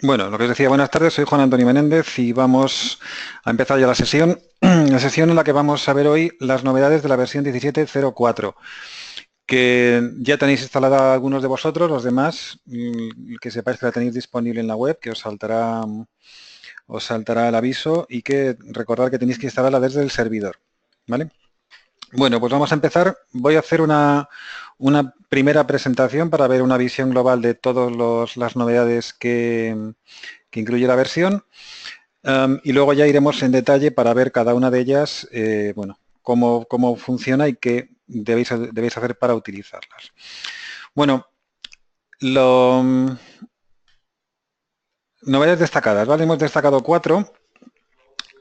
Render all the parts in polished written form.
Bueno, lo que os decía, buenas tardes, soy Juan Antonio Menéndez y vamos a empezar ya la sesión. La sesión en la que vamos a ver hoy las novedades de la versión 17.04, que ya tenéis instalada algunos de vosotros, los demás, que sepáis que la tenéis disponible en la web, que os saltará el aviso y que recordad que tenéis que instalarla desde el servidor, ¿vale? Bueno, pues vamos a empezar. Voy a hacer una primera presentación para ver una visión global de todas las novedades que incluye la versión. Y luego ya iremos en detalle para ver cada una de ellas, bueno, cómo funciona y qué debéis hacer para utilizarlas. Bueno, novedades destacadas, ¿vale? Hemos destacado 4,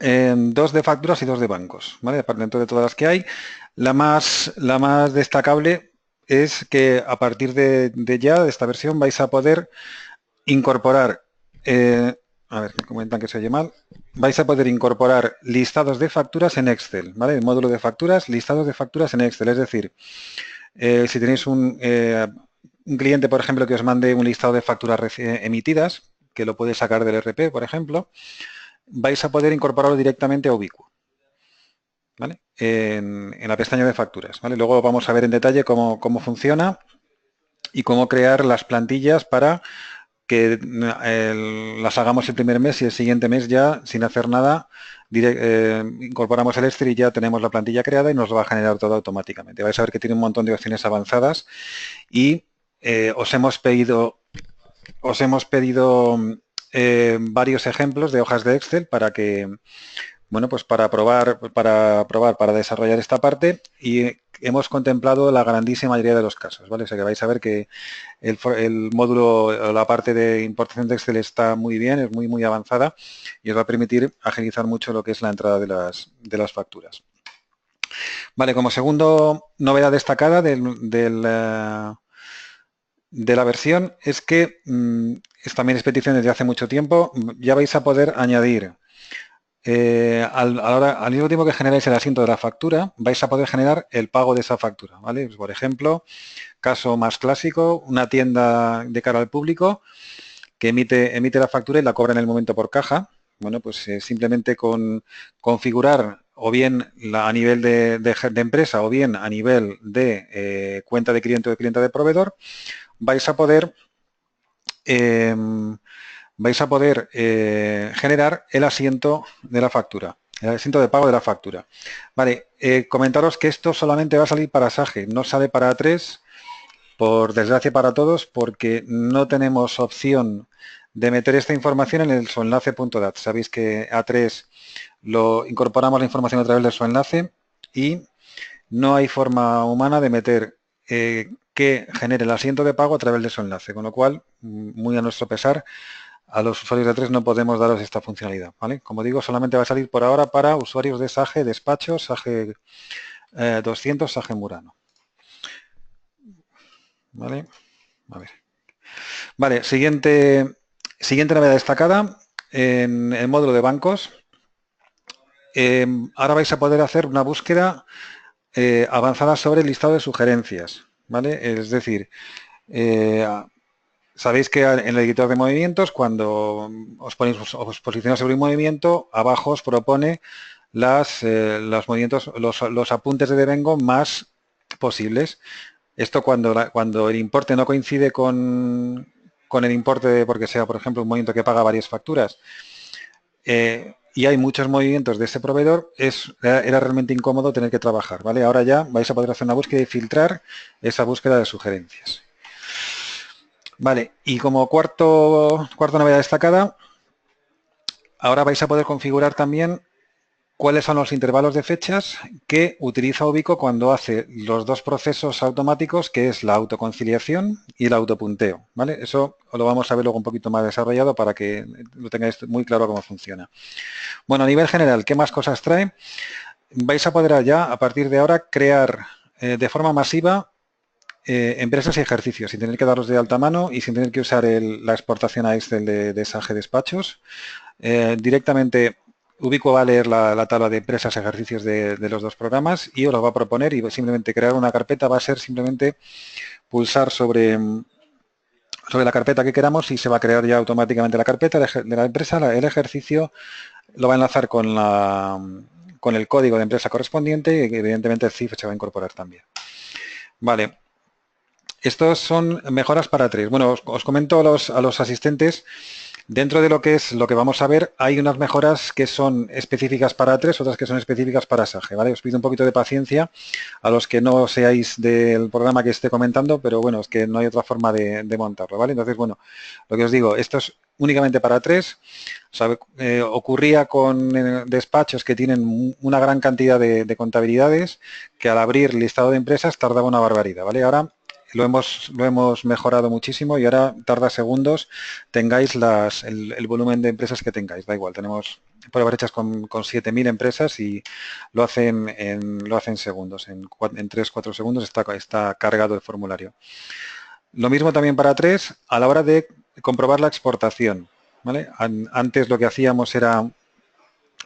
2 de facturas y 2 de bancos, ¿vale? Dentro de todas las que hay, la más destacable es que a partir de ya, de esta versión, vais a poder incorporar, a ver, me comentan que se oye mal, vais a poder incorporar listados de facturas en Excel, ¿vale? El módulo de facturas, listados de facturas en Excel, es decir, si tenéis un cliente, por ejemplo, que os mande un listado de facturas emitidas, que lo puede sacar del RP, por ejemplo, vais a poder incorporarlo directamente a Ubiquo, ¿vale? En la pestaña de facturas, ¿vale? Luego vamos a ver en detalle cómo funciona y cómo crear las plantillas para que las hagamos el primer mes y el siguiente mes ya, sin hacer nada, incorporamos el Excel y ya tenemos la plantilla creada y nos lo va a generar todo automáticamente. Vais a ver que tiene un montón de opciones avanzadas y os hemos pedido varios ejemplos de hojas de Excel para que, bueno, pues para probar, para desarrollar esta parte, y hemos contemplado la grandísima mayoría de los casos, ¿vale? O sea que vais a ver que el módulo, la parte de importación de Excel está muy bien, es muy avanzada y os va a permitir agilizar mucho lo que es la entrada de las facturas. Vale, como segundo novedad destacada de la versión es que, también es petición desde hace mucho tiempo, ya vais a poder añadir al mismo tiempo que generáis el asiento de la factura, vais a poder generar el pago de esa factura, ¿vale? Pues, por ejemplo, caso más clásico, una tienda de cara al público que emite la factura y la cobra en el momento por caja. Bueno, pues simplemente con configurar o bien a nivel de empresa o bien a nivel de cuenta de cliente o de cliente de proveedor, vais a poder generar el asiento de la factura, el asiento de pago de la factura. Vale, comentaros que esto solamente va a salir para SAGE, no sale para A3, por desgracia para todos, porque no tenemos opción de meter esta información en el subenlace.dat. Sabéis que A3 lo incorporamos la información a través de su enlace y no hay forma humana de meter que genere el asiento de pago a través de su enlace, con lo cual, muy a nuestro pesar, a los usuarios de A3 no podemos daros esta funcionalidad, ¿vale? Como digo, solamente va a salir por ahora para usuarios de SAGE Despacho, SAGE 200, SAGE Murano. ¿Vale? A ver. Vale, siguiente novedad destacada en el módulo de bancos. Ahora vais a poder hacer una búsqueda avanzada sobre el listado de sugerencias, ¿vale? Es decir, sabéis que en el editor de movimientos, cuando os posicionáis sobre un movimiento, abajo os propone los movimientos, los apuntes de devengo más posibles. Esto cuando el importe no coincide con el importe, porque sea, por ejemplo, un movimiento que paga varias facturas, y hay muchos movimientos de ese proveedor, era realmente incómodo tener que trabajar, ¿vale? Ahora ya vais a poder hacer una búsqueda y filtrar esa búsqueda de sugerencias. Vale, y como cuarta novedad destacada, ahora vais a poder configurar también cuáles son los intervalos de fechas que utiliza Ubico cuando hace los dos procesos automáticos, que es la autoconciliación y el autopunteo, ¿vale? Eso lo vamos a ver luego un poquito más desarrollado para que lo tengáis muy claro cómo funciona. Bueno, a nivel general, ¿qué más cosas trae? Vais a poder ya, a partir de ahora, crear de forma masiva empresas y ejercicios, sin tener que darlos de alta mano y sin tener que usar la exportación a Excel de SAGE Despachos. Directamente Ubico va a leer la tabla de empresas y ejercicios de los dos programas y os los va a proponer, y simplemente crear una carpeta va a ser simplemente pulsar sobre sobre la carpeta que queramos y se va a crear ya automáticamente la carpeta de la empresa. El ejercicio lo va a enlazar con el código de empresa correspondiente y evidentemente el CIF se va a incorporar también. Vale. Estos son mejoras para tres. Bueno, os comento a los asistentes. Dentro de lo que es lo que vamos a ver, hay unas mejoras que son específicas para tres, otras que son específicas para SAGE, ¿vale? Os pido un poquito de paciencia a los que no seáis del programa que esté comentando, pero bueno, es que no hay otra forma de montarlo, ¿vale? Entonces, bueno, lo que os digo, esto es únicamente para tres. Ocurría con despachos que tienen una gran cantidad de contabilidades que al abrir listado de empresas tardaba una barbaridad, ¿vale? Ahora lo hemos mejorado muchísimo y ahora tarda segundos tengáis el volumen de empresas que tengáis, da igual, tenemos pruebas hechas con 7.000 empresas y lo hacen en segundos, en 3-4 segundos está cargado el formulario. Lo mismo también para tres a la hora de comprobar la exportación, ¿vale? Antes lo que hacíamos era,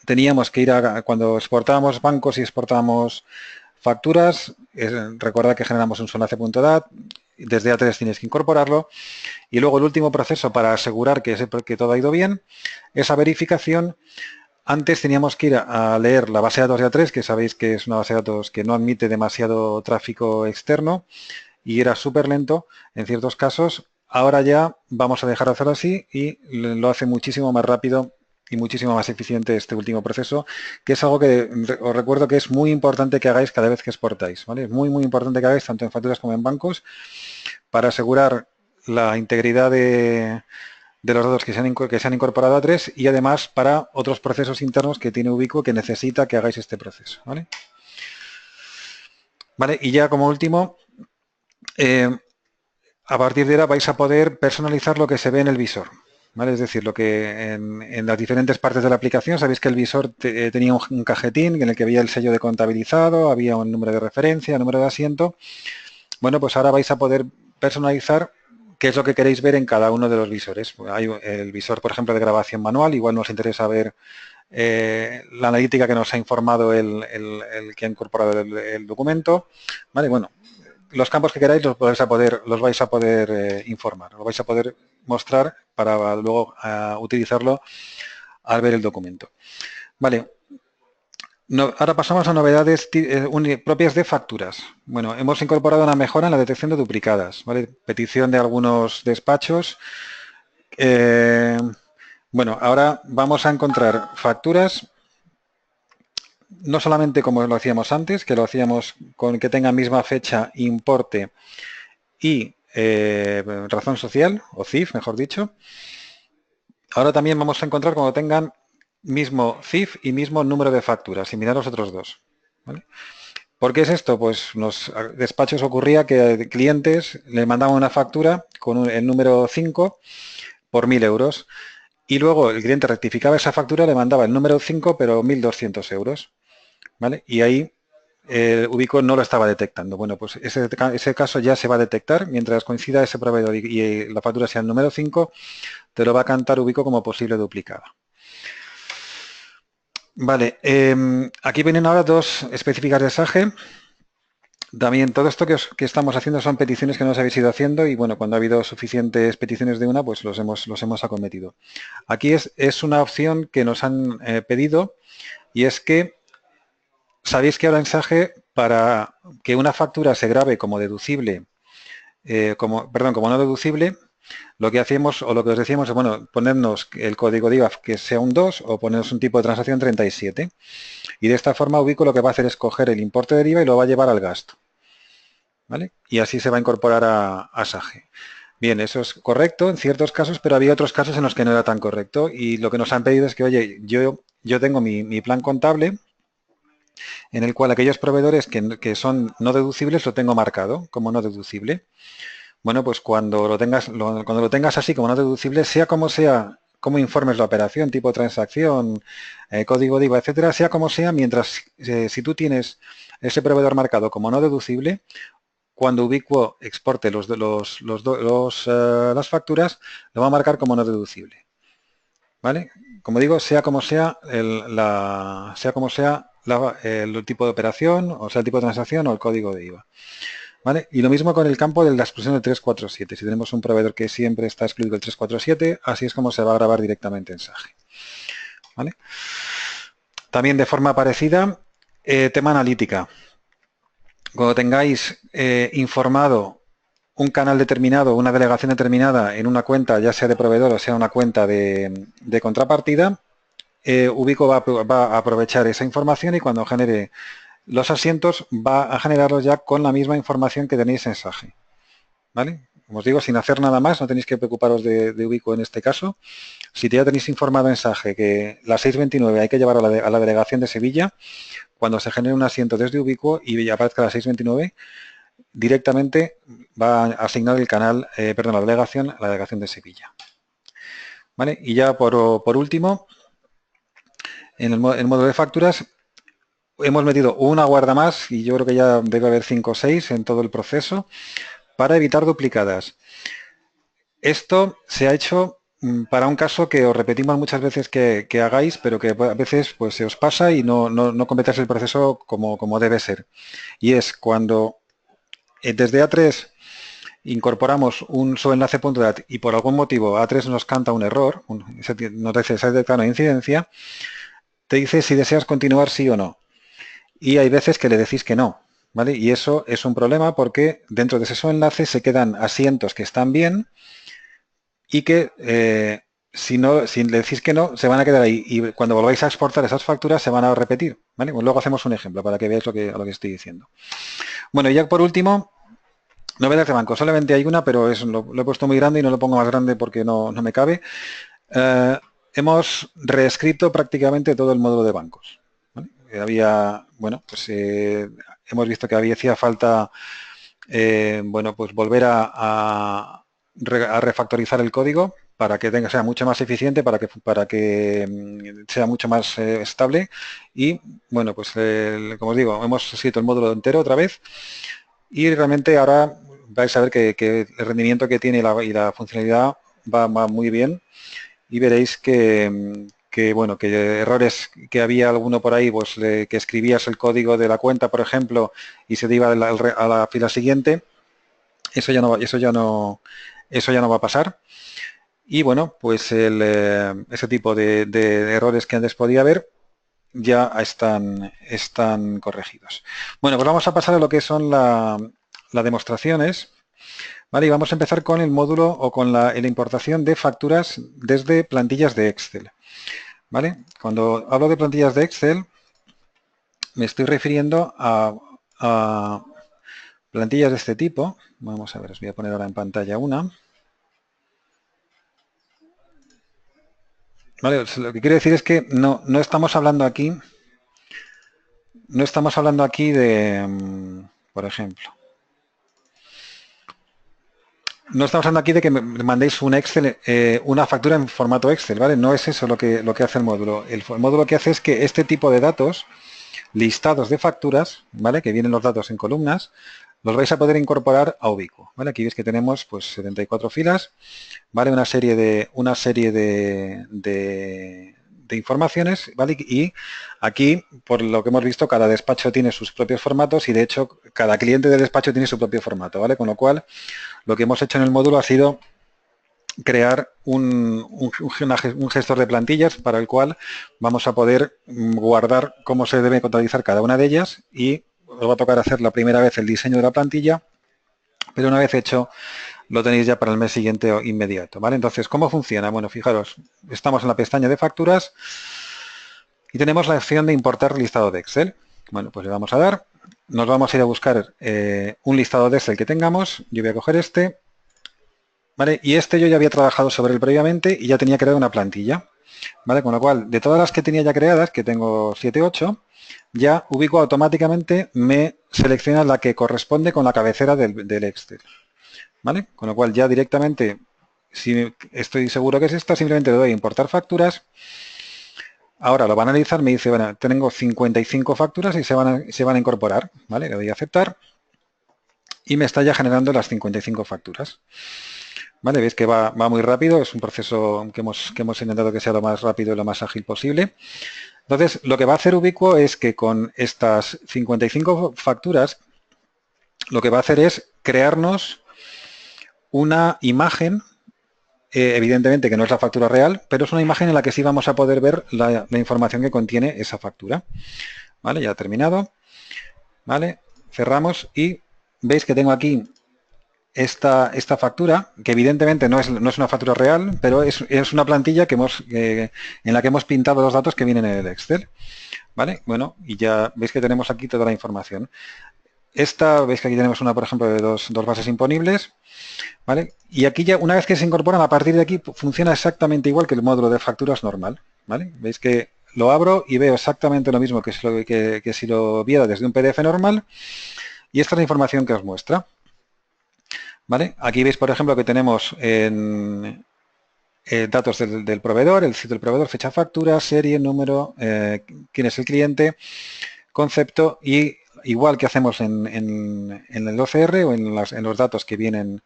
teníamos que ir cuando exportábamos bancos y exportábamos facturas, recuerda que generamos un sonlace.dat, desde A3 tienes que incorporarlo y luego el último proceso para asegurar que todo ha ido bien, esa verificación. Antes teníamos que ir a leer la base de datos de A3, que sabéis que es una base de datos que no admite demasiado tráfico externo y era súper lento en ciertos casos. Ahora ya vamos a dejar de hacerlo así y lo hace muchísimo más rápido y muchísimo más eficiente este último proceso, que es algo que os recuerdo que es muy importante que hagáis cada vez que exportáis, ¿vale? Es muy, muy importante que hagáis tanto en facturas como en bancos para asegurar la integridad de los datos que se han incorporado a A3 y además para otros procesos internos que tiene Ubiquo que necesita que hagáis este proceso, ¿vale? Vale, y ya como último, a partir de ahora vais a poder personalizar lo que se ve en el visor. ¿Vale? Es decir, lo que en las diferentes partes de la aplicación, sabéis que el visor tenía un cajetín en el que había el sello de contabilizado, había un número de referencia, número de asiento. Bueno, pues ahora vais a poder personalizar qué es lo que queréis ver en cada uno de los visores. Hay el visor, por ejemplo, de grabación manual, igual nos interesa ver la analítica que nos ha informado el que ha incorporado el documento. ¿Vale? Bueno, los campos que queráis los vais a poder informar, los vais a poder mostrar para luego utilizarlo al ver el documento. Vale. Ahora pasamos a novedades propias de facturas. Bueno, hemos incorporado una mejora en la detección de duplicadas, ¿vale? Petición de algunos despachos. Bueno, ahora vamos a encontrar facturas no solamente como lo hacíamos antes, que lo hacíamos con que tenga misma fecha, importe y razón social, o CIF, mejor dicho. Ahora también vamos a encontrar cuando tengan mismo CIF y mismo número de facturas, similar a los otros dos. ¿Vale? ¿Por qué es esto? Pues los despachos ocurría que clientes le mandaban una factura con el número 5 por 1.000 euros y luego el cliente rectificaba esa factura, le mandaba el número 5 pero 1.200 euros. ¿Vale? Y ahí Ubiquo no lo estaba detectando. Bueno, pues ese caso ya se va a detectar mientras coincida ese proveedor y la factura sea el número 5, te lo va a cantar Ubiquo como posible duplicada. Vale, aquí vienen ahora dos específicas de SAGE. También todo esto que estamos haciendo son peticiones que nos habéis ido haciendo y bueno, cuando ha habido suficientes peticiones de una, pues los hemos acometido. Aquí es una opción que nos han pedido y es que sabéis que ahora en SAGE para que una factura se grabe como deducible, como no deducible, lo que hacemos o lo que os decíamos es, bueno, ponernos el código de IVA que sea un 2 o ponernos un tipo de transacción 37. Y de esta forma Ubiquo lo que va a hacer es coger el importe del IVA y lo va a llevar al gasto. ¿Vale? Y así se va a incorporar a SAGE. Bien, eso es correcto en ciertos casos, pero había otros casos en los que no era tan correcto. Y lo que nos han pedido es que, oye, yo tengo mi plan contable en el cual aquellos proveedores que son no deducibles lo tengo marcado como no deducible. Bueno, pues cuando lo tengas así como no deducible, sea, como informes la operación, tipo transacción, código de IVA, etcétera, sea como sea, mientras si tú tienes ese proveedor marcado como no deducible, cuando Ubiquo exporte las facturas, lo va a marcar como no deducible. ¿Vale? Como digo, sea como sea el tipo de operación, o sea el tipo de transacción o el código de IVA. ¿vale? Y lo mismo con el campo de la exclusión del 347. Si tenemos un proveedor que siempre está excluido el 347, así es como se va a grabar directamente en SAGE. ¿Vale? También de forma parecida, tema analítica. Cuando tengáis informado un canal determinado, una delegación determinada en una cuenta, ya sea de proveedor o sea una cuenta de contrapartida, Ubico va a aprovechar esa información y cuando genere los asientos va a generarlos ya con la misma información que tenéis en SAGE. ¿Vale? Como os digo, sin hacer nada más, no tenéis que preocuparos de Ubico en este caso. Si ya tenéis informado en SAGE que la 629 hay que llevar a la delegación de Sevilla, cuando se genere un asiento desde Ubico y aparezca la 629, directamente va a asignar el canal, perdón, la delegación a la delegación de Sevilla. ¿Vale? Y ya por último, en el módulo de facturas, hemos metido una guarda más y yo creo que ya debe haber 5 o 6 en todo el proceso para evitar duplicadas. Esto se ha hecho para un caso que os repetimos muchas veces que hagáis, pero que a veces pues, se os pasa y no completáis el proceso como debe ser. Y es cuando desde A3 incorporamos un subenlace.dat y por algún motivo A3 nos canta un error, nos dice se ha detectado una incidencia, te dice si deseas continuar sí o no. Y hay veces que le decís que no, ¿vale? Y eso es un problema porque dentro de ese subenlace se quedan asientos que están bien y que si le decís que no, se van a quedar ahí y cuando volváis a exportar esas facturas se van a repetir, ¿vale? Pues luego hacemos un ejemplo para que veáis lo que estoy diciendo. Bueno, y ya por último, novedades de banco. Solamente hay una, pero lo he puesto muy grande y no lo pongo más grande porque no me cabe. Hemos reescrito prácticamente todo el módulo de bancos. ¿Vale? Bueno, pues hemos visto que hacía falta, bueno, pues volver a refactorizar el código para que sea mucho más eficiente, para que sea mucho más estable y, bueno, pues como os digo, hemos escrito el módulo entero otra vez y realmente ahora vais a ver que el rendimiento que tiene y la funcionalidad va muy bien y veréis bueno, que errores que había alguno por ahí, pues que escribías el código de la cuenta, por ejemplo, y se te iba a la fila siguiente, eso ya no va a pasar. Y bueno, pues ese tipo de errores que antes podía haber ya están corregidos. Bueno, pues vamos a pasar a lo que son las demostraciones. Vale, y vamos a empezar con el módulo o con la importación de facturas desde plantillas de Excel. ¿Vale? Cuando hablo de plantillas de Excel, me estoy refiriendo a plantillas de este tipo. Vamos a ver, os voy a poner ahora en pantalla una. ¿Vale? Lo que quiero decir es que no estamos hablando aquí, de, por ejemplo, no estamos hablando aquí de que me mandéis un Excel, una factura en formato Excel, ¿vale? No es eso lo que hace el módulo. El módulo que hace es que este tipo de datos, listados de facturas, ¿vale? Que vienen los datos en columnas, los vais a poder incorporar a Ubico, ¿vale? Aquí veis que tenemos pues 74 filas, ¿vale? Una serie de informaciones, ¿vale? Y aquí, por lo que hemos visto, cada despacho tiene sus propios formatos y de hecho cada cliente de despacho tiene su propio formato, ¿vale? Con lo cual, lo que hemos hecho en el módulo ha sido crear un gestor de plantillas para el cual vamos a poder guardar cómo se debe contabilizar cada una de ellas y os va a tocar hacer la primera vez el diseño de la plantilla, pero una vez hecho lo tenéis ya para el mes siguiente o inmediato, ¿vale? Entonces, ¿cómo funciona? Bueno, fijaros, estamos en la pestaña de facturas y tenemos la opción de importar listado de Excel. Bueno, pues le vamos a dar, nos vamos a ir a buscar un listado de Excel que tengamos, yo voy a coger este, ¿vale? Y este yo ya había trabajado sobre él previamente y ya tenía creado una plantilla, ¿vale? Con lo cual, de todas las que tenía ya creadas, que tengo 7, 8, ya Ubico automáticamente me selecciona la que corresponde con la cabecera del Excel, ¿vale? Con lo cual ya directamente, si estoy seguro que es esta, simplemente le doy a importar facturas. Ahora lo va a analizar, me dice, bueno, tengo 55 facturas y se van a incorporar, ¿vale? Le doy a aceptar y me está ya generando las 55 facturas. ¿Vale? Veis que va muy rápido, es un proceso que hemos intentado que sea lo más rápido y lo más ágil posible. Entonces, lo que va a hacer Ubico es que con estas 55 facturas lo que va a hacer es crearnos una imagen, evidentemente que no es la factura real, pero es una imagen en la que sí vamos a poder ver la información que contiene esa factura. ¿Vale? Ya ha terminado. ¿Vale? Cerramos y veis que tengo aquí esta factura, que evidentemente no es una factura real, pero es una plantilla en la que hemos pintado los datos que vienen en el Excel. ¿Vale? Bueno, y ya veis que tenemos aquí toda la información. Veis que aquí tenemos una, por ejemplo, de dos bases imponibles. ¿Vale? Y aquí ya, una vez que se incorporan, a partir de aquí funciona exactamente igual que el módulo de facturas normal. ¿Vale? Veis que lo abro y veo exactamente lo mismo que si lo viera desde un PDF normal. Y esta es la información que os muestra. ¿Vale? Aquí veis, por ejemplo, que tenemos datos del proveedor, el sitio del proveedor, fecha factura, serie, número, quién es el cliente, concepto, y igual que hacemos en el OCR o en los datos que vienen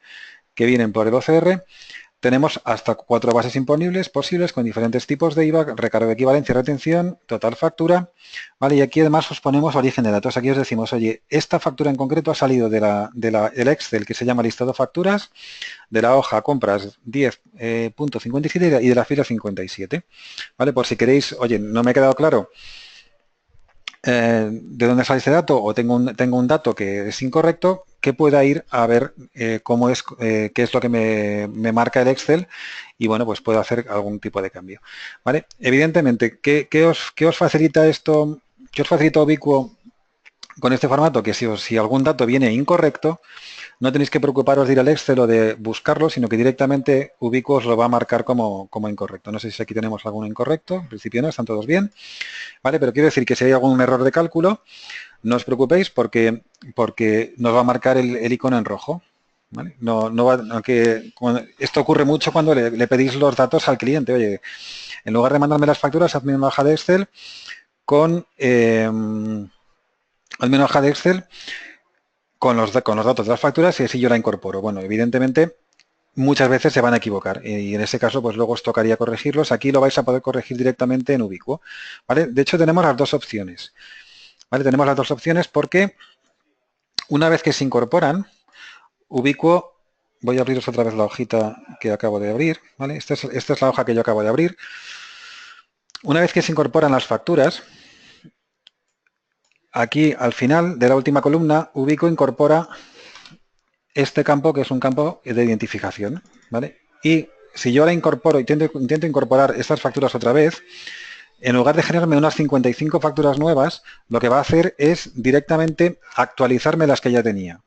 por el OCR, tenemos hasta 4 bases imponibles posibles con diferentes tipos de IVA, recargo de equivalencia, retención, total factura, ¿vale? Y aquí además os ponemos origen de datos. Aquí os decimos, oye, esta factura en concreto ha salido del Excel que se llama listado facturas, de la hoja compras 10.57 y de la fila 57, ¿vale? Por si queréis, oye, no me ha quedado claro de dónde sale ese dato o tengo un dato que es incorrecto, que pueda ir a ver cómo es, qué es lo que me marca el Excel y bueno, pues puedo hacer algún tipo de cambio. ¿Vale? Evidentemente, ¿qué os facilita esto? ¿Qué os facilita Ubiquo con este formato? Que si algún dato viene incorrecto, no tenéis que preocuparos de ir al Excel o de buscarlo, sino que directamente Ubiquo os lo va a marcar como incorrecto. No sé si aquí tenemos algún incorrecto, en principio no, están todos bien. ¿Vale? Pero quiero decir que si hay algún error de cálculo, no os preocupéis porque nos va a marcar el icono en rojo. ¿Vale? Aunque esto ocurre mucho cuando le pedís los datos al cliente. Oye, en lugar de mandarme las facturas, hazme una hoja de Excel con los datos de las facturas y así yo la incorporo. Bueno, evidentemente muchas veces se van a equivocar y en ese caso pues luego os tocaría corregirlos. Aquí lo vais a poder corregir directamente en Ubiquo. ¿Vale? De hecho tenemos las dos opciones. ¿Vale? Tenemos las dos opciones porque una vez que se incorporan, Ubiquo, voy a abriros otra vez la hojita que acabo de abrir. ¿Vale? Esta es la hoja que yo acabo de abrir. Una vez que se incorporan las facturas, aquí al final de la última columna, Ubiquo incorpora este campo que es un campo de identificación. ¿Vale? Y si yo ahora incorporo, intento incorporar estas facturas otra vez, en lugar de generarme unas 55 facturas nuevas, lo que va a hacer es directamente actualizarme las que ya tenía.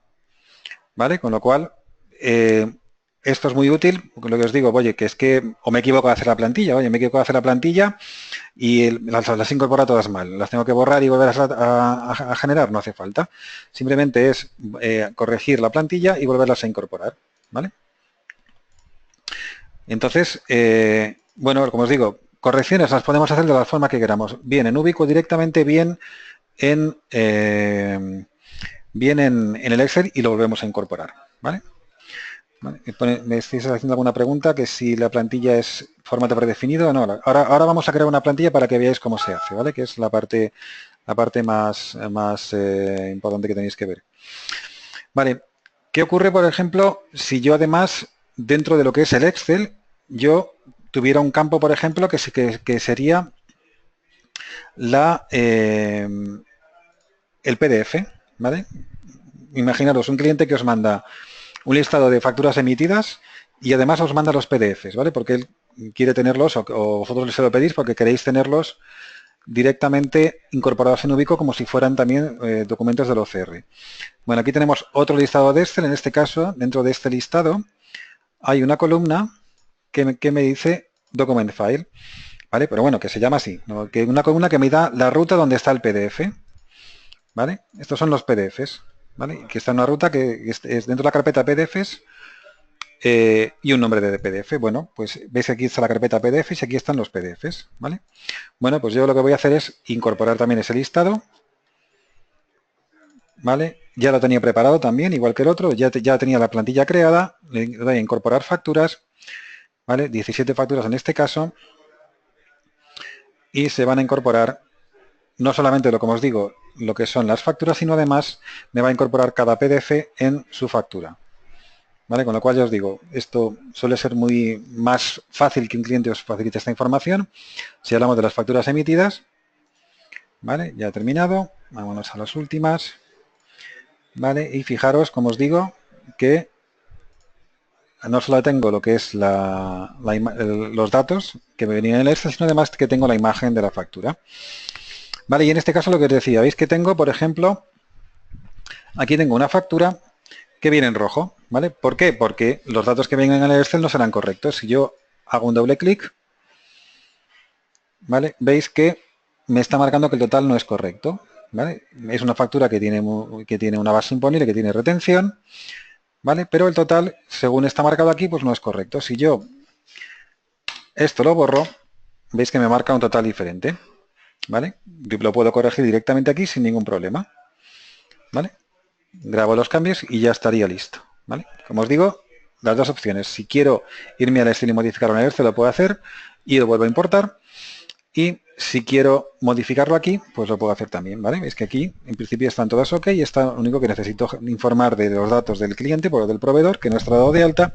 ¿Vale? Con lo cual, esto es muy útil, porque lo que os digo, oye, que es que o me equivoco de hacer la plantilla, oye, me equivoco de hacer la plantilla y las incorpora todas mal. Las tengo que borrar y volver a generar, no hace falta. Simplemente es corregir la plantilla y volverlas a incorporar. ¿Vale? Entonces, bueno, como os digo, correcciones las podemos hacer de la forma que queramos. Bien en Ubiquo directamente, bien en el Excel y lo volvemos a incorporar. ¿Vale? Vale. Me estáis haciendo alguna pregunta que si la plantilla es formato predefinido o no. Ahora vamos a crear una plantilla para que veáis cómo se hace, ¿vale? Que es la parte más importante que tenéis que ver. Vale. ¿Qué ocurre, por ejemplo, si yo además, dentro de lo que es el Excel, yo tuviera un campo, por ejemplo, que sería el PDF, ¿vale? Imaginaros un cliente que os manda un listado de facturas emitidas y además os manda los PDFs, ¿vale? Porque él quiere tenerlos o vosotros se lo pedís porque queréis tenerlos directamente incorporados en Ubiquo como si fueran también documentos del OCR. Bueno, aquí tenemos otro listado de Excel. En este caso, dentro de este listado, hay una columna que me dice Document File, ¿vale? Pero bueno, que se llama así, ¿no? Que una columna que me da la ruta donde está el PDF, ¿vale? Estos son los PDFs, ¿vale? Que está en una ruta que es dentro de la carpeta PDFs y un nombre de PDF. Bueno, pues veis que aquí está la carpeta PDFs y aquí están los PDFs, ¿vale? Bueno, pues yo lo que voy a hacer es incorporar también ese listado, ¿vale? Ya lo tenía preparado también, igual que el otro, ya tenía la plantilla creada, le doy a incorporar facturas, ¿vale? 17 facturas en este caso, y se van a incorporar no solamente lo como os digo, lo que son las facturas, sino además me va a incorporar cada PDF en su factura. ¿Vale? Con lo cual ya os digo, esto suele ser muy más fácil que un cliente os facilite esta información. Si hablamos de las facturas emitidas, ¿vale? Ya he terminado, vámonos a las últimas, ¿vale? Y fijaros, como os digo, que no solo tengo lo que es los datos que me venían en el Excel, sino además que tengo la imagen de la factura. Vale, y en este caso lo que os decía, veis que tengo, por ejemplo, aquí tengo una factura que viene en rojo, ¿vale? ¿Por qué? Porque los datos que vengan en el Excel no serán correctos. Si yo hago un doble clic, ¿vale? Veis que me está marcando que el total no es correcto, ¿vale? Es una factura que tiene una base imponible, que tiene retención, ¿vale? Pero el total, según está marcado aquí, pues no es correcto. Si yo esto lo borro, veis que me marca un total diferente, ¿vale? Yo lo puedo corregir directamente aquí sin ningún problema, ¿vale? Grabo los cambios y ya estaría listo, ¿vale? Como os digo, las dos opciones. Si quiero irme al Excel y modificarlo en el Excel, lo puedo hacer y lo vuelvo a importar. Y si quiero modificarlo aquí, pues lo puedo hacer también, ¿vale? Veis que aquí, en principio, están todas ok y está lo único que necesito informar de los datos del cliente, por del proveedor, que no está dado de alta,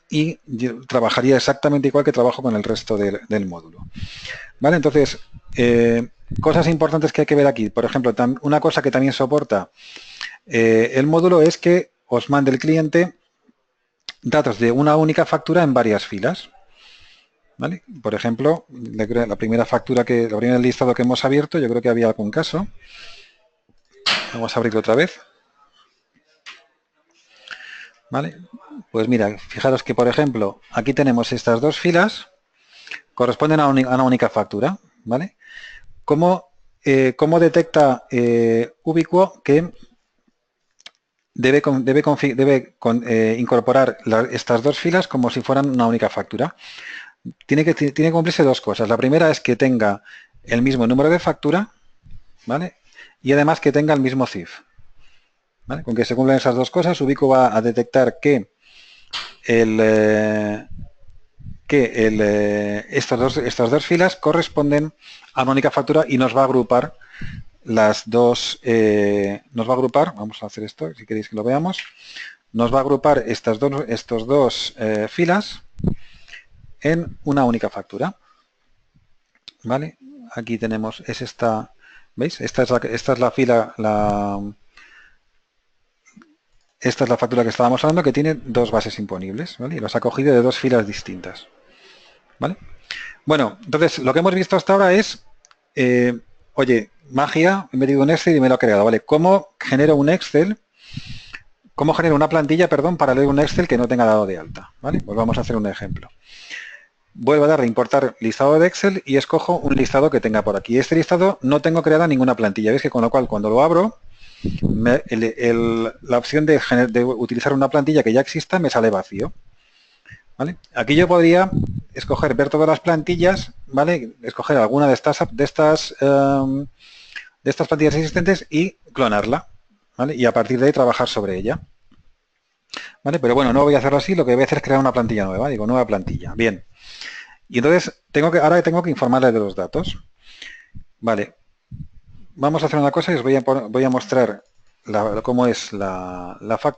y yo trabajaría exactamente igual que trabajo con el resto del módulo. ¿Vale? Entonces, cosas importantes que hay que ver aquí. Por ejemplo, una cosa que también soporta el módulo es que os mande el cliente datos de una única factura en varias filas. ¿Vale? Por ejemplo, la primera el primer listado que hemos abierto, yo creo que había algún caso. Vamos a abrirlo otra vez. ¿Vale? Pues mira, fijaros que, por ejemplo, aquí tenemos estas dos filas, corresponden a una única factura. ¿Vale? ¿Cómo detecta Ubiquo que debe incorporar estas dos filas como si fueran una única factura? Tiene que cumplirse dos cosas. La primera es que tenga el mismo número de factura, ¿vale? Y además que tenga el mismo CIF. ¿Vale? Con que se cumplan esas dos cosas, Ubiquo va a detectar que estas dos filas corresponden a una única factura y nos va a agrupar las dos, vamos a hacer esto, si queréis que lo veamos, nos va a agrupar estos dos filas en una única factura. ¿Vale? Aquí tenemos, ¿veis? Esta es la fila, esta es la factura que estábamos hablando, que tiene dos bases imponibles, ¿vale? Y los ha cogido de dos filas distintas, ¿vale? Bueno, entonces, lo que hemos visto hasta ahora es, oye, magia, he metido un Excel y me lo ha creado, ¿vale? ¿Cómo genero un Excel? ¿Cómo genero una plantilla, perdón, para leer un Excel que no tenga dado de alta? ¿Vale? Pues vamos a hacer un ejemplo. Vuelvo a darle a importar listado de Excel y escojo un listado que tenga por aquí. Este listado no tengo creada ninguna plantilla. ¿Veis que con lo cual cuando lo abro, la opción de utilizar una plantilla que ya exista me sale vacío? ¿Vale? Aquí yo podría ver todas las plantillas, ¿vale? Escoger alguna de estas plantillas existentes y clonarla, ¿vale? Y a partir de ahí trabajar sobre ella. ¿Vale? Pero bueno, no voy a hacerlo así, lo que voy a hacer es crear una plantilla nueva. Digo, nueva plantilla. Bien. Y entonces, ahora tengo que informarle de los datos. Vale. Vamos a hacer una cosa y os voy a mostrar cómo es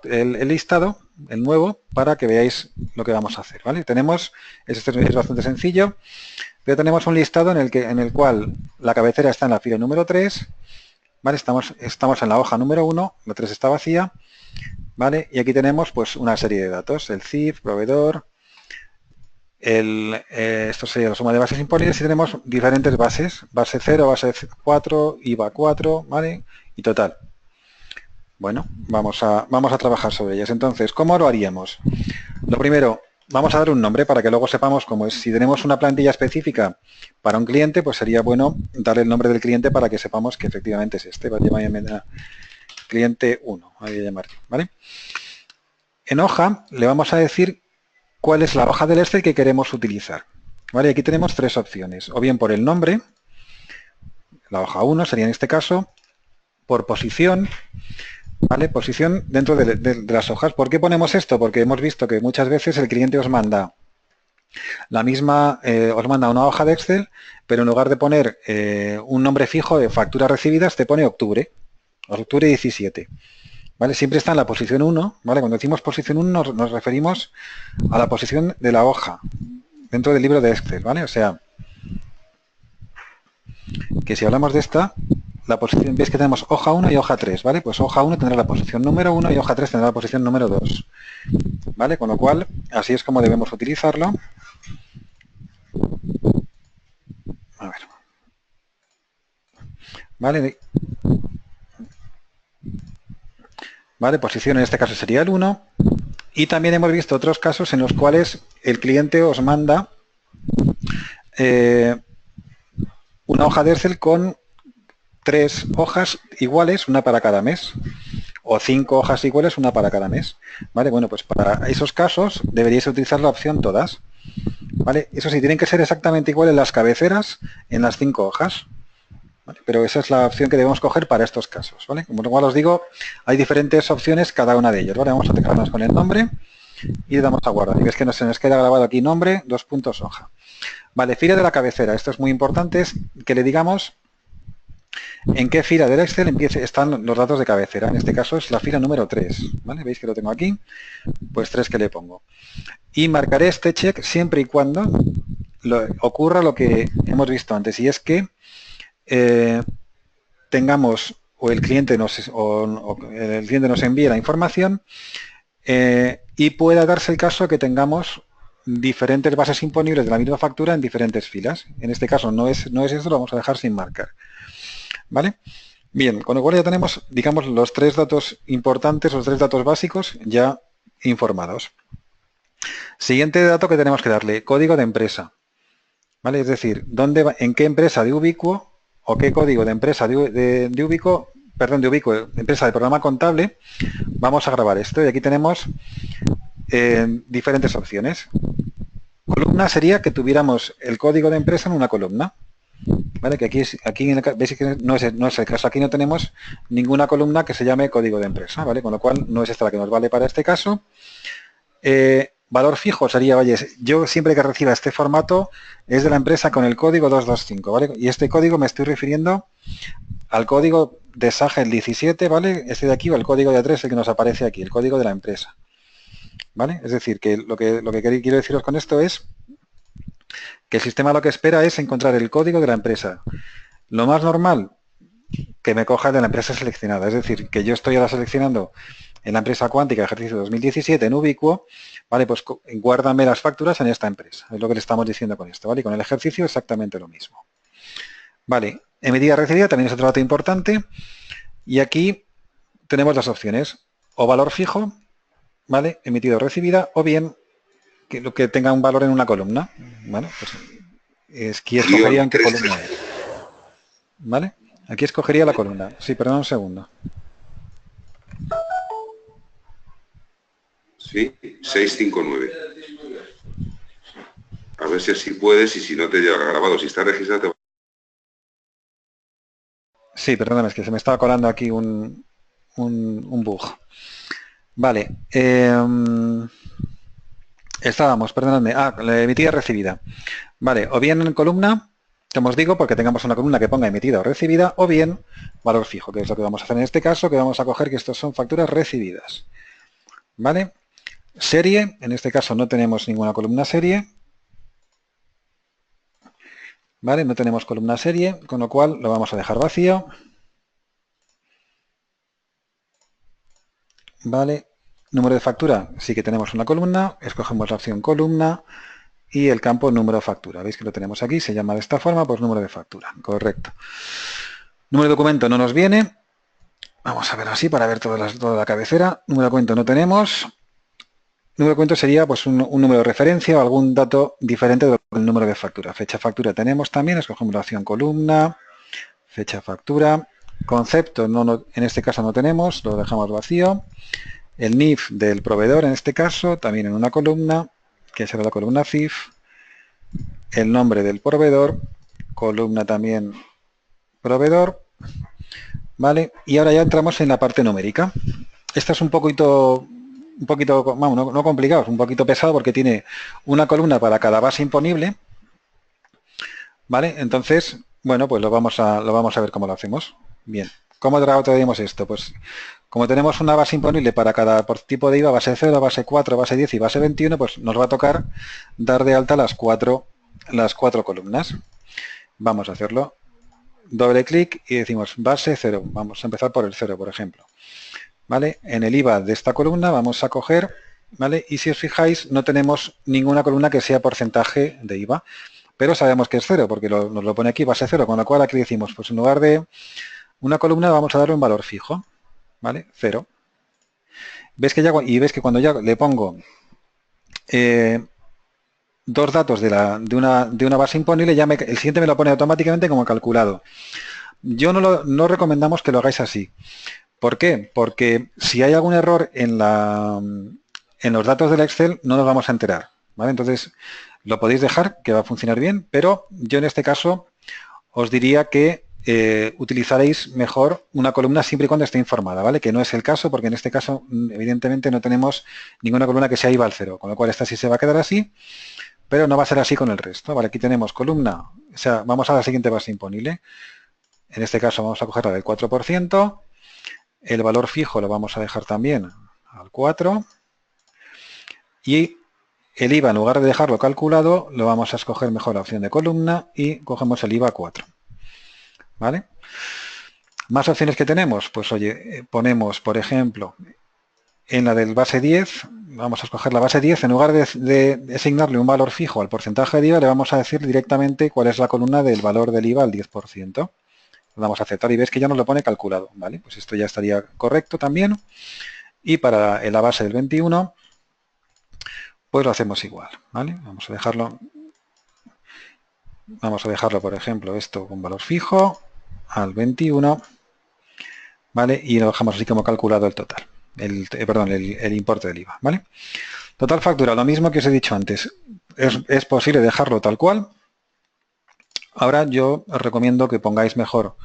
el listado, el nuevo, para que veáis lo que vamos a hacer. ¿Vale? Es bastante sencillo, pero tenemos un listado en el cual la cabecera está en la fila número 3, ¿vale? Estamos en la hoja número 1, la 3 está vacía, ¿vale? Y aquí tenemos pues una serie de datos, el CIF, proveedor, esto sería la suma de bases imponibles y tenemos diferentes bases, base 0, base 4, IVA 4, ¿vale? Y total. Bueno, vamos a trabajar sobre ellas. Entonces, ¿cómo lo haríamos? Lo primero, vamos a dar un nombre para que luego sepamos cómo es. Si tenemos una plantilla específica para un cliente, pues sería bueno darle el nombre del cliente para que sepamos que efectivamente es este. Voy a llamar cliente 1, voy a llamar, ¿vale? En hoja le vamos a decir cuál es la hoja del Excel que queremos utilizar. ¿Vale? Aquí tenemos tres opciones. O bien por el nombre, la hoja 1 sería en este caso, por posición, ¿vale? Posición dentro de las hojas. ¿Por qué ponemos esto? Porque hemos visto que muchas veces el cliente os manda La misma os manda una hoja de Excel, pero en lugar de poner un nombre fijo de facturas recibidas, te pone octubre 17. ¿Vale? Siempre está en la posición 1, ¿vale? Cuando decimos posición 1 nos referimos a la posición de la hoja dentro del libro de Excel, ¿vale? O sea, que si hablamos de esta, la posición, ves que tenemos hoja 1 y hoja 3, ¿vale? Pues hoja 1 tendrá la posición número 1 y hoja 3 tendrá la posición número 2, ¿vale? Con lo cual, así es como debemos utilizarlo. A ver. ¿Vale? ¿Vale? Posición en este caso sería el 1. Y también hemos visto otros casos en los cuales el cliente os manda una hoja de Excel con 3 hojas iguales, una para cada mes, o 5 hojas iguales, una para cada mes. ¿Vale? Bueno, pues para esos casos deberíais utilizar la opción todas. ¿Vale? Eso sí, tienen que ser exactamente iguales las cabeceras en las 5 hojas. ¿Vale? Pero esa es la opción que debemos coger para estos casos. ¿Vale? Como igual os digo, hay diferentes opciones cada una de ellas. ¿Vale? Vamos a quedarnos con el nombre y le damos a guardar. Y ves que se nos queda grabado aquí nombre, 2 puntos hoja. Vale, fila de la cabecera. Esto es muy importante, es que le digamos en qué fila del Excel están los datos de cabecera. En este caso es la fila número 3. ¿Vale? ¿Veis que lo tengo aquí? Pues 3 que le pongo. Y marcaré este check siempre y cuando ocurra lo que hemos visto antes, y es que tengamos o el cliente nos envíe la información y pueda darse el caso que tengamos diferentes bases imponibles de la misma factura en diferentes filas. En este caso no es eso, lo vamos a dejar sin marcar. ¿Vale? Bien, con lo cual ya tenemos, digamos, los 3 datos importantes, los 3 datos básicos ya informados. Siguiente dato que tenemos que darle, código de empresa. ¿Vale? Es decir, en qué empresa de Ubiquo o qué código de empresa de Ubiquo, empresa de programa contable, vamos a grabar esto. Y aquí tenemos diferentes opciones. Columna sería que tuviéramos el código de empresa en una columna. ¿Vale? Que aquí veis que no es el caso. Aquí no tenemos ninguna columna que se llame código de empresa. ¿Vale? Con lo cual no es esta la que nos vale para este caso. Valor fijo sería, oye, yo siempre que reciba este formato es de la empresa con el código 225, ¿vale? Y este código me estoy refiriendo al código de Sagel 17, ¿vale? Este de aquí o el código de A3, el que nos aparece aquí, el código de la empresa. ¿Vale? Es decir, que lo que quiero deciros con esto es que el sistema lo que espera es encontrar el código de la empresa. Lo más normal, que me coja el de la empresa seleccionada, es decir, que yo estoy ahora seleccionando en la empresa cuántica ejercicio 2017 en Ubiquo, ¿vale? Pues guárdame las facturas en esta empresa. Es lo que le estamos diciendo con esto, ¿vale? Y con el ejercicio exactamente lo mismo. Vale, emitida recibida también es otro dato importante. Y aquí tenemos las opciones. O valor fijo, ¿vale? Emitido o recibida, o bien que lo que tenga un valor en una columna, ¿vale? Pues aquí escogería en qué columna es. ¿Vale? Aquí escogería la columna. Sí, perdón un segundo. Sí, 659. A ver si así puedes y si no te llega grabado. Si está registrado te va. Sí, perdóname, es que se me estaba colando aquí un bug. Vale. Estábamos, perdonadme. La emitida recibida. Vale, o bien en columna, como os digo, porque tengamos una columna que ponga emitida o recibida, o bien valor fijo, que es lo que vamos a hacer en este caso, que vamos a coger que estos son facturas recibidas. ¿Vale? Serie, en este caso no tenemos ninguna columna serie. ¿Vale? No tenemos columna serie, con lo cual lo vamos a dejar vacío. ¿Vale? Número de factura, sí que tenemos una columna, escogemos la opción columna y el campo número de factura. ¿Veis que lo tenemos aquí? Se llama de esta forma, pues número de factura. Correcto. Número de documento no nos viene. Vamos a ver así para ver toda la cabecera. Número de documento no tenemos. Número de documento sería pues un número de referencia o algún dato diferente del número de factura. Fecha factura tenemos también, escogemos la opción columna, fecha factura. Concepto, en este caso no tenemos, lo dejamos vacío. El NIF del proveedor, en este caso, también en una columna, que será la columna CIF. El nombre del proveedor, columna también proveedor. ¿Vale? Y ahora ya entramos en la parte numérica. Esta es un poquito un poquito, vamos, no complicado, es un poquito pesado porque tiene una columna para cada base imponible, ¿vale? Entonces, bueno, pues lo vamos a ver cómo lo hacemos. Bien, ¿cómo traducimos esto? Pues como tenemos una base imponible para cada tipo de IVA, base 0, base 4, base 10 y base 21, pues nos va a tocar dar de alta las cuatro columnas. Vamos a hacerlo. Doble clic y decimos base 0. Vamos a empezar por el 0, por ejemplo. ¿Vale? En el IVA de esta columna vamos a coger, ¿vale? Y si os fijáis, no tenemos ninguna columna que sea porcentaje de IVA, pero sabemos que es 0, porque nos lo pone aquí base 0, con lo cual aquí decimos, pues en lugar de una columna vamos a darle un valor fijo, ¿vale? 0. ¿Ves que ves que cuando ya le pongo dos datos de una base imponible, el siguiente me lo pone automáticamente como calculado. Yo no recomendamos que lo hagáis así. ¿Por qué? Porque si hay algún error en los datos del Excel, no nos vamos a enterar, ¿vale? Entonces, lo podéis dejar, que va a funcionar bien, pero yo en este caso os diría que utilizaréis mejor una columna siempre y cuando esté informada, ¿vale? Que no es el caso, porque en este caso, evidentemente, no tenemos ninguna columna que sea IVA al 0, con lo cual esta sí se va a quedar así, pero no va a ser así con el resto, ¿vale? Aquí tenemos columna, o sea, vamos a la siguiente base imponible. En este caso vamos a coger la del 4%, el valor fijo lo vamos a dejar también al 4, y el IVA, en lugar de dejarlo calculado, lo vamos a escoger mejor la opción de columna y cogemos el IVA 4. ¿Vale? Más opciones que tenemos, pues oye, ponemos, por ejemplo, en la del base 10, vamos a escoger la base 10, en lugar de asignarle un valor fijo al porcentaje de IVA, le vamos a decir directamente cuál es la columna del valor del IVA al 10%. Lo vamos a aceptar y ves que ya nos lo pone calculado, ¿vale? Pues esto ya estaría correcto también. Y para la base del 21, pues lo hacemos igual, ¿vale? Vamos a dejarlo, por ejemplo, esto con valor fijo al 21, ¿vale? Y lo dejamos así como calculado el total, el importe del IVA, ¿vale? Total factura, lo mismo que os he dicho antes. Es posible dejarlo tal cual. Ahora yo os recomiendo que pongáis mejor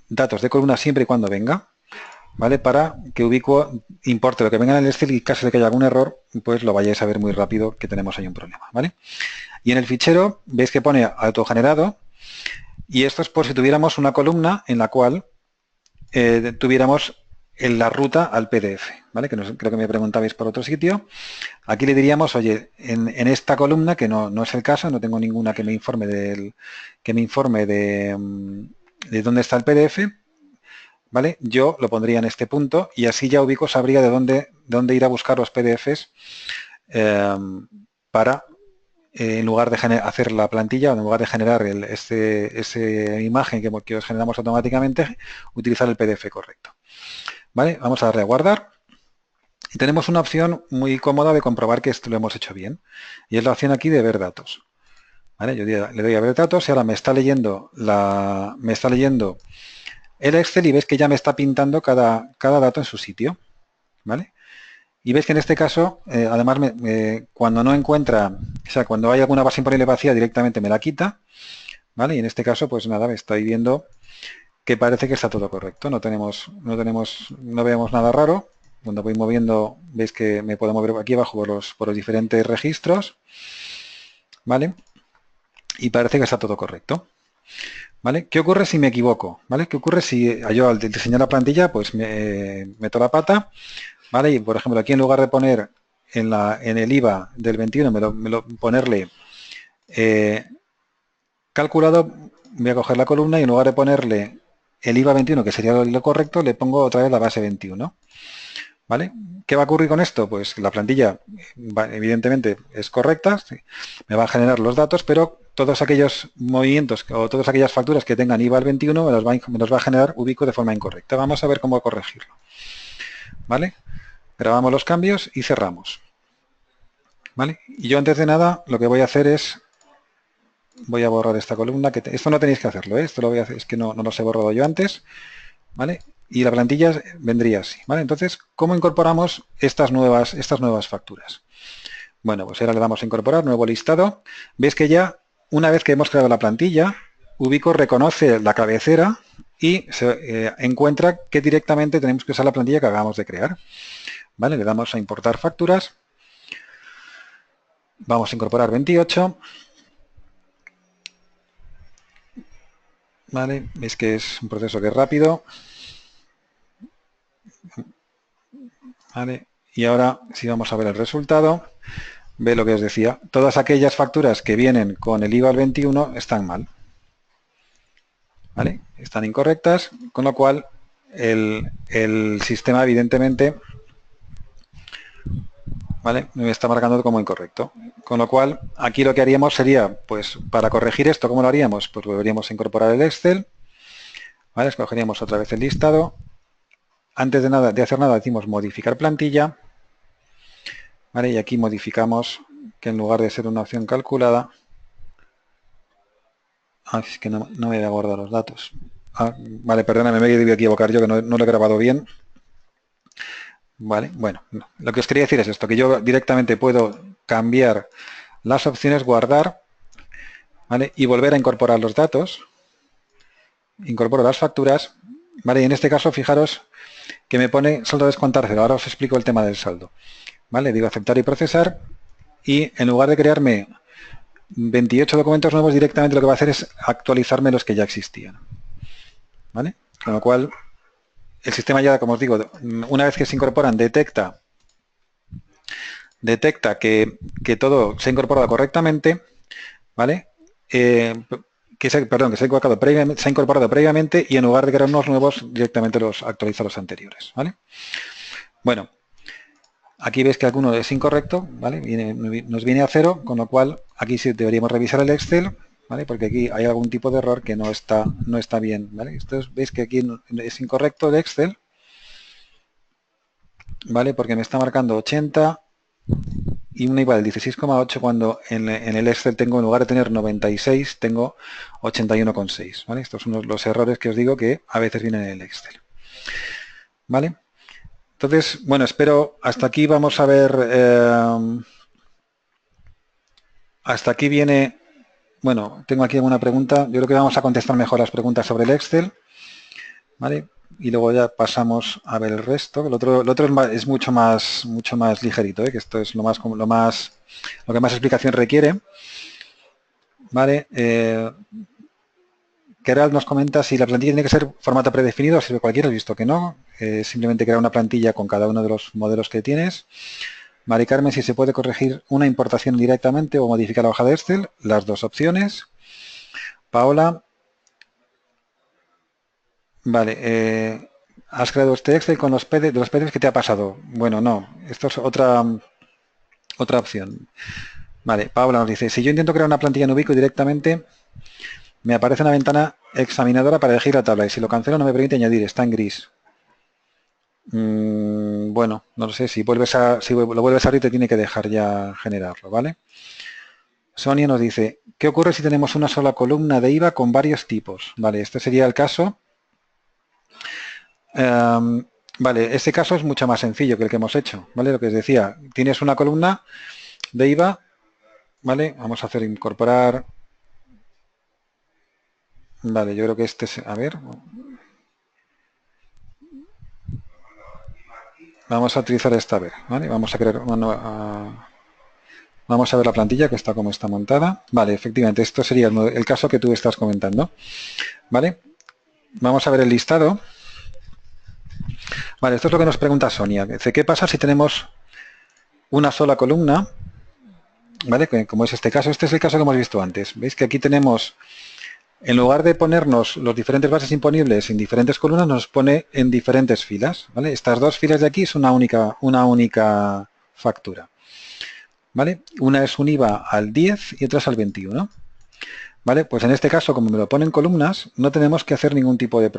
datos de columna siempre y cuando venga, ¿vale? Para que Ubiquo importe lo que venga en el Excel y en caso de que haya algún error, pues lo vayáis a ver muy rápido que tenemos ahí un problema, ¿vale? Y en el fichero veis que pone autogenerado y esto es por si tuviéramos una columna en la cual tuviéramos en la ruta al PDF, ¿vale? Creo que me preguntabais por otro sitio. Aquí le diríamos, oye, en esta columna, que no es el caso, no tengo ninguna que me informe de dónde está el PDF, ¿vale? Yo lo pondría en este punto y así ya Ubiquo sabría de dónde ir a buscar los PDFs para, en lugar de hacer la plantilla, en lugar de generar esa imagen que os generamos automáticamente, utilizar el PDF correcto. ¿Vale? Vamos a darle a guardar. Y tenemos una opción muy cómoda de comprobar que esto lo hemos hecho bien. Y es la opción aquí de ver datos. ¿Vale? Yo le doy a ver datos y ahora me está leyendo el Excel y ves que ya me está pintando cada dato en su sitio. ¿Vale? Y ves que en este caso, además, cuando no encuentra, o sea, cuando hay alguna base imponible vacía, directamente me la quita. ¿Vale? Y en este caso, pues nada, me estoy viendo que parece que está todo correcto. No vemos nada raro. Cuando voy moviendo, veis que me puedo mover aquí abajo por los diferentes registros. ¿Vale? Y parece que está todo correcto. ¿Vale? ¿Qué ocurre si me equivoco? ¿Vale? ¿Qué ocurre si yo al diseñar la plantilla, pues meto la pata? ¿Vale? Y por ejemplo, aquí en lugar de poner en el IVA del 21, ponerle calculado, voy a coger la columna y en lugar de ponerle el IVA 21, que sería lo correcto, le pongo otra vez la base 21. ¿Vale? ¿Qué va a ocurrir con esto? Pues la plantilla evidentemente es correcta, me va a generar los datos, pero todos aquellos movimientos o todas aquellas facturas que tengan IVA al 21 me los va a generar Ubiquo de forma incorrecta. Vamos a ver cómo corregirlo. ¿Vale? Grabamos los cambios y cerramos. ¿Vale? Y yo antes de nada lo que voy a hacer es, voy a borrar esta columna, esto no tenéis que hacerlo, esto lo voy a hacer, es que no los he borrado yo antes. ¿Vale? Y la plantilla vendría así, ¿vale? Entonces, ¿cómo incorporamos estas nuevas facturas? Bueno, pues ahora le damos a incorporar, nuevo listado. Veis que ya, una vez que hemos creado la plantilla, Ubiquo reconoce la cabecera y se encuentra que directamente tenemos que usar la plantilla que acabamos de crear. ¿vale? Le damos a importar facturas. Vamos a incorporar 28. ¿Vale? Veis que es un proceso que es rápido. ¿Vale? Y ahora, si vamos a ver el resultado, ve lo que os decía. Todas aquellas facturas que vienen con el IVA al 21 están mal. ¿Vale? Están incorrectas, con lo cual el sistema evidentemente, ¿vale?, me está marcando como incorrecto. Con lo cual, aquí lo que haríamos sería, pues, para corregir esto, ¿cómo lo haríamos? Pues volveríamos a incorporar el Excel, ¿vale? Escogeríamos otra vez el listado. Antes de hacer nada, decimos modificar plantilla, ¿vale? Y aquí modificamos que en lugar de ser una opción calculada, es que no me había guardado los datos. Vale, perdóname, me he debido equivocar yo, que no lo he grabado bien. Vale, bueno, lo que os quería decir es esto, que yo directamente puedo cambiar las opciones, guardar, ¿vale? Y volver a incorporar los datos. Incorporo las facturas, ¿vale? Y en este caso, fijaros que me pone saldo a descontar cero. Ahora os explico el tema del saldo. ¿Vale? Digo aceptar y procesar, y en lugar de crearme 28 documentos nuevos, directamente lo que va a hacer es actualizarme los que ya existían. ¿Vale? Con lo cual, el sistema ya, como os digo, una vez que se incorporan, detecta que todo se ha incorporado correctamente, ¿vale? Que se ha incorporado previamente, y en lugar de crear unos nuevos, directamente los actualiza los anteriores, ¿vale? Bueno, aquí veis que alguno es incorrecto, ¿vale? Nos viene a 0, con lo cual aquí sí deberíamos revisar el Excel, ¿vale? Porque aquí hay algún tipo de error que no está bien, ¿vale? Entonces veis que aquí es incorrecto el Excel, ¿vale? Porque me está marcando 80 y una igual 16,8 cuando en el Excel tengo, en lugar de tener 96, tengo 81,6, ¿vale? Estos son los errores que os digo que a veces vienen en el Excel, ¿vale? Entonces, bueno, espero, hasta aquí vamos a ver, hasta aquí viene, bueno, tengo aquí alguna pregunta, yo creo que vamos a contestar mejor las preguntas sobre el Excel, ¿vale? Y luego ya pasamos a ver el resto. Lo otro es mucho más ligerito, ¿eh? Que esto es lo que más explicación requiere, ¿vale? Keral nos comenta si la plantilla tiene que ser formato predefinido o sirve cualquiera. He visto que no, simplemente crear una plantilla con cada uno de los modelos que tienes. Mari Carmen, si se puede corregir una importación directamente o modificar la hoja de Excel, las dos opciones. Paola, vale, has creado este Excel con los PDFs que te ha pasado. Bueno, no, esto es otra opción. Vale, Paola nos dice, si yo intento crear una plantilla en Ubico directamente, me aparece una ventana examinadora para elegir la tabla, y si lo cancelo no me permite añadir, está en gris. Bueno, no lo sé, si lo vuelves a abrir te tiene que dejar ya generarlo, ¿vale? Sonia nos dice, ¿qué ocurre si tenemos una sola columna de IVA con varios tipos? Vale, este sería el caso. Vale, este caso es mucho más sencillo que el que hemos hecho, ¿vale? Lo que os decía, tienes una columna de IVA, ¿vale? Vamos a hacer incorporar. Vale, yo creo que este es, a ver. Vamos a utilizar esta vez, ¿vale? Vamos a crear vamos a ver la plantilla, que está como está montada. Vale, efectivamente, esto sería el caso que tú estás comentando, ¿vale? Vamos a ver el listado. Vale, esto es lo que nos pregunta Sonia. Dice, ¿qué pasa si tenemos una sola columna? ¿Vale? Como es este caso. Este es el caso que hemos visto antes. Veis que aquí tenemos, en lugar de ponernos los diferentes bases imponibles en diferentes columnas, nos pone en diferentes filas, ¿vale? Estas dos filas de aquí es una única factura, ¿vale? Una es un IVA al 10 y otra es al 21. ¿Vale? Pues en este caso, como me lo ponen columnas, no tenemos que hacer ningún tipo de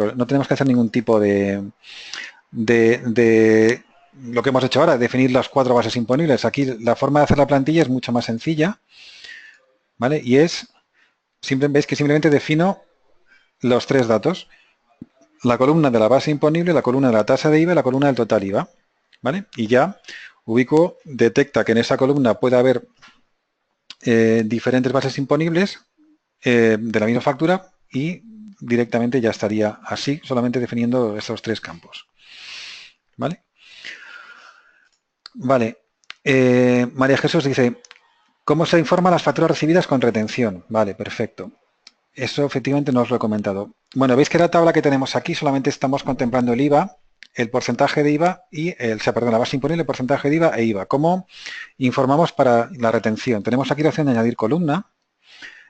lo que hemos hecho ahora, definir las 4 bases imponibles. Aquí la forma de hacer la plantilla es mucho más sencilla, ¿vale? Y veis que simplemente defino los 3 datos: la columna de la base imponible, la columna de la tasa de IVA y la columna del total IVA, ¿vale? Y ya Ubico detecta que en esa columna puede haber diferentes bases imponibles de la misma factura, y directamente ya estaría así, solamente definiendo estos 3 campos, ¿vale? Vale. María Jesús dice, ¿cómo se informa las facturas recibidas con retención? Vale, perfecto. Eso efectivamente no os lo he comentado. Bueno, veis que la tabla que tenemos aquí solamente estamos contemplando el IVA, el porcentaje de IVA y la base imponible, el porcentaje de IVA e IVA. ¿Cómo informamos para la retención? Tenemos aquí la opción de añadir columna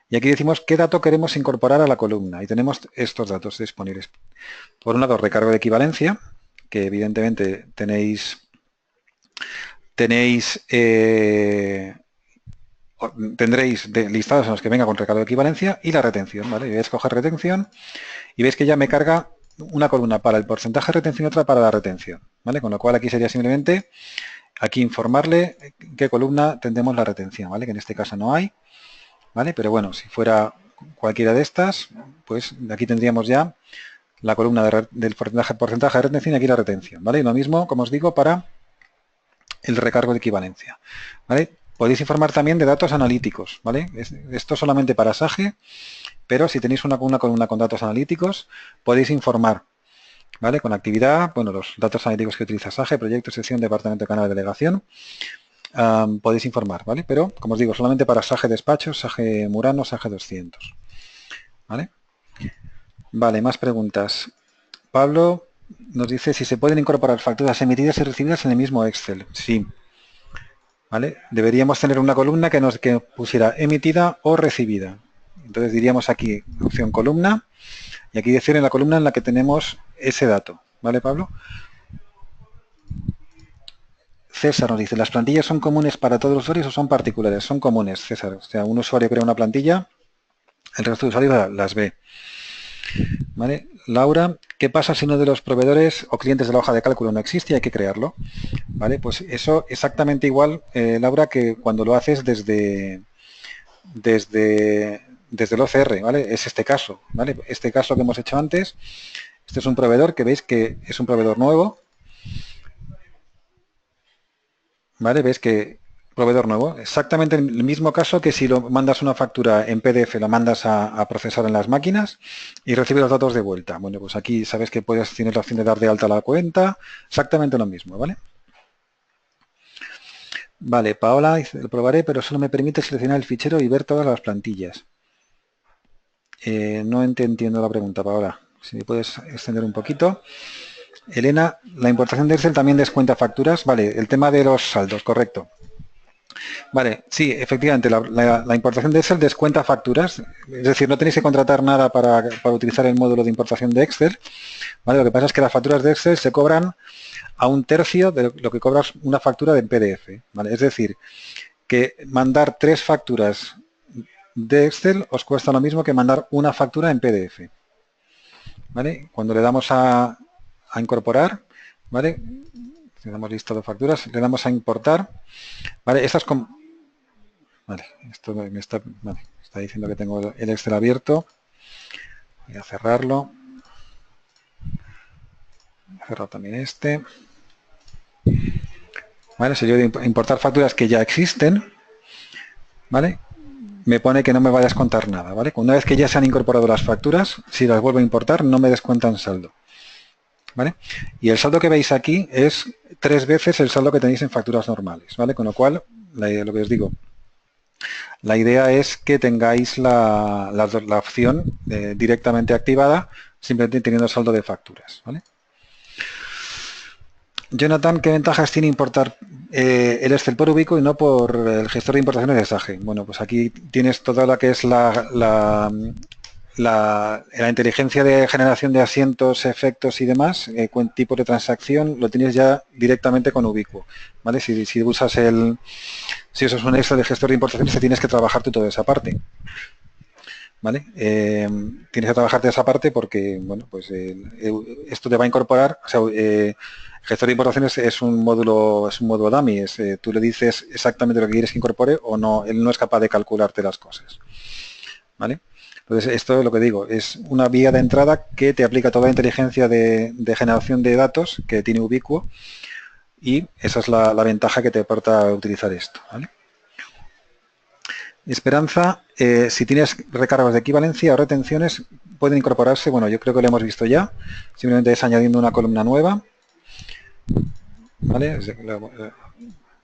y aquí decimos qué dato queremos incorporar a la columna y tenemos estos datos disponibles. Por un lado, recargo de equivalencia, que evidentemente tendréis listados en los que venga con recargo de equivalencia y la retención, ¿vale? Yo voy a escoger retención y veis que ya me carga una columna para el porcentaje de retención y otra para la retención, ¿vale? Con lo cual aquí sería simplemente aquí informarle qué columna tendremos la retención, ¿vale? Que en este caso no hay, ¿vale? Pero bueno, si fuera cualquiera de estas, pues aquí tendríamos ya la columna del porcentaje de retención y aquí la retención, ¿vale? Y lo mismo, como os digo, para el recargo de equivalencia, ¿vale? Podéis informar también de datos analíticos, ¿vale? Esto solamente para SAGE, pero si tenéis una columna con datos analíticos, podéis informar, ¿vale? Con actividad, bueno, los datos analíticos que utiliza SAGE, proyecto, sección, departamento, canal de delegación, podéis informar, ¿vale? Pero, como os digo, solamente para SAGE despachos, SAGE Murano, SAGE 200, ¿vale? Vale, más preguntas. Pablo nos dice si se pueden incorporar facturas emitidas y recibidas en el mismo Excel. Sí. ¿Vale? Deberíamos tener una columna que pusiera emitida o recibida. Entonces diríamos aquí opción columna y aquí decir en la columna en la que tenemos ese dato. ¿Vale, Pablo? César nos dice, ¿las plantillas son comunes para todos los usuarios o son particulares? Son comunes, César. O sea, un usuario crea una plantilla, el resto de usuarios las ve. ¿Vale? Laura, ¿qué pasa si uno de los proveedores o clientes de la hoja de cálculo no existe y hay que crearlo? ¿Vale? Pues eso exactamente igual, Laura, que cuando lo haces desde el OCR, ¿vale? Es este caso, ¿vale? Este caso que hemos hecho antes, este es un proveedor que veis que es un proveedor nuevo, ¿vale? Veis que proveedor nuevo, exactamente el mismo caso que si lo mandas una factura en PDF, la mandas a procesar en las máquinas y recibes los datos de vuelta. Bueno, pues aquí sabes que tienes la opción de dar de alta la cuenta, exactamente lo mismo, ¿vale? Vale, Paola dice, lo probaré, pero solo me permite seleccionar el fichero y ver todas las plantillas. No entiendo la pregunta, Paola. Si me puedes extender un poquito. Elena, la importación de Excel también descuenta facturas. Vale, el tema de los saldos, correcto. Vale, sí, efectivamente, la importación de Excel descuenta facturas. Es decir, no tenéis que contratar nada para utilizar el módulo de importación de Excel. ¿Vale? Lo que pasa es que las facturas de Excel se cobran a un tercio de lo que cobras una factura de PDF. ¿Vale? Es decir, que mandar 3 facturas de Excel os cuesta lo mismo que mandar una factura en PDF. ¿Vale? Cuando le damos a incorporar, ¿vale? Le damos listado de facturas, le damos a importar, ¿vale? Estas vale, esto me está diciendo que tengo el Excel abierto. Voy a cerrarlo. Voy a cerrar también este. ¿Vale? Si yo de importar facturas que ya existen, ¿vale? Me pone que no me va a descontar nada, ¿vale? Una vez que ya se han incorporado las facturas, si las vuelvo a importar, no me descuentan saldo. ¿Vale? Y el saldo que veis aquí es 3 veces el saldo que tenéis en facturas normales, ¿vale? Con lo cual, lo que os digo, la idea es que tengáis la opción directamente activada, simplemente teniendo saldo de facturas, ¿vale? Jonathan, ¿qué ventajas tiene importar el Excel por Ubico y no por el gestor de importaciones de SAGE? Bueno, pues aquí tienes toda la que es la inteligencia de generación de asientos, efectos y demás, con tipo de transacción, lo tienes ya directamente con Ubiquo, ¿vale? Si usas un Excel de gestor de importaciones, te tienes que trabajar tú toda esa parte, ¿vale? Tienes que trabajarte esa parte porque, bueno, pues esto te va a incorporar, o sea, gestor de importaciones es un módulo dummy, tú le dices exactamente lo que quieres que incorpore o no, él no es capaz de calcularte las cosas, ¿vale? Entonces, esto es lo que digo, es una vía de entrada que te aplica toda la inteligencia de generación de datos que tiene Ubiquo y esa es la ventaja que te aporta utilizar esto, ¿vale? Esperanza, si tienes recargos de equivalencia o retenciones, pueden incorporarse, bueno, yo creo que lo hemos visto ya, simplemente es añadiendo una columna nueva, ¿vale?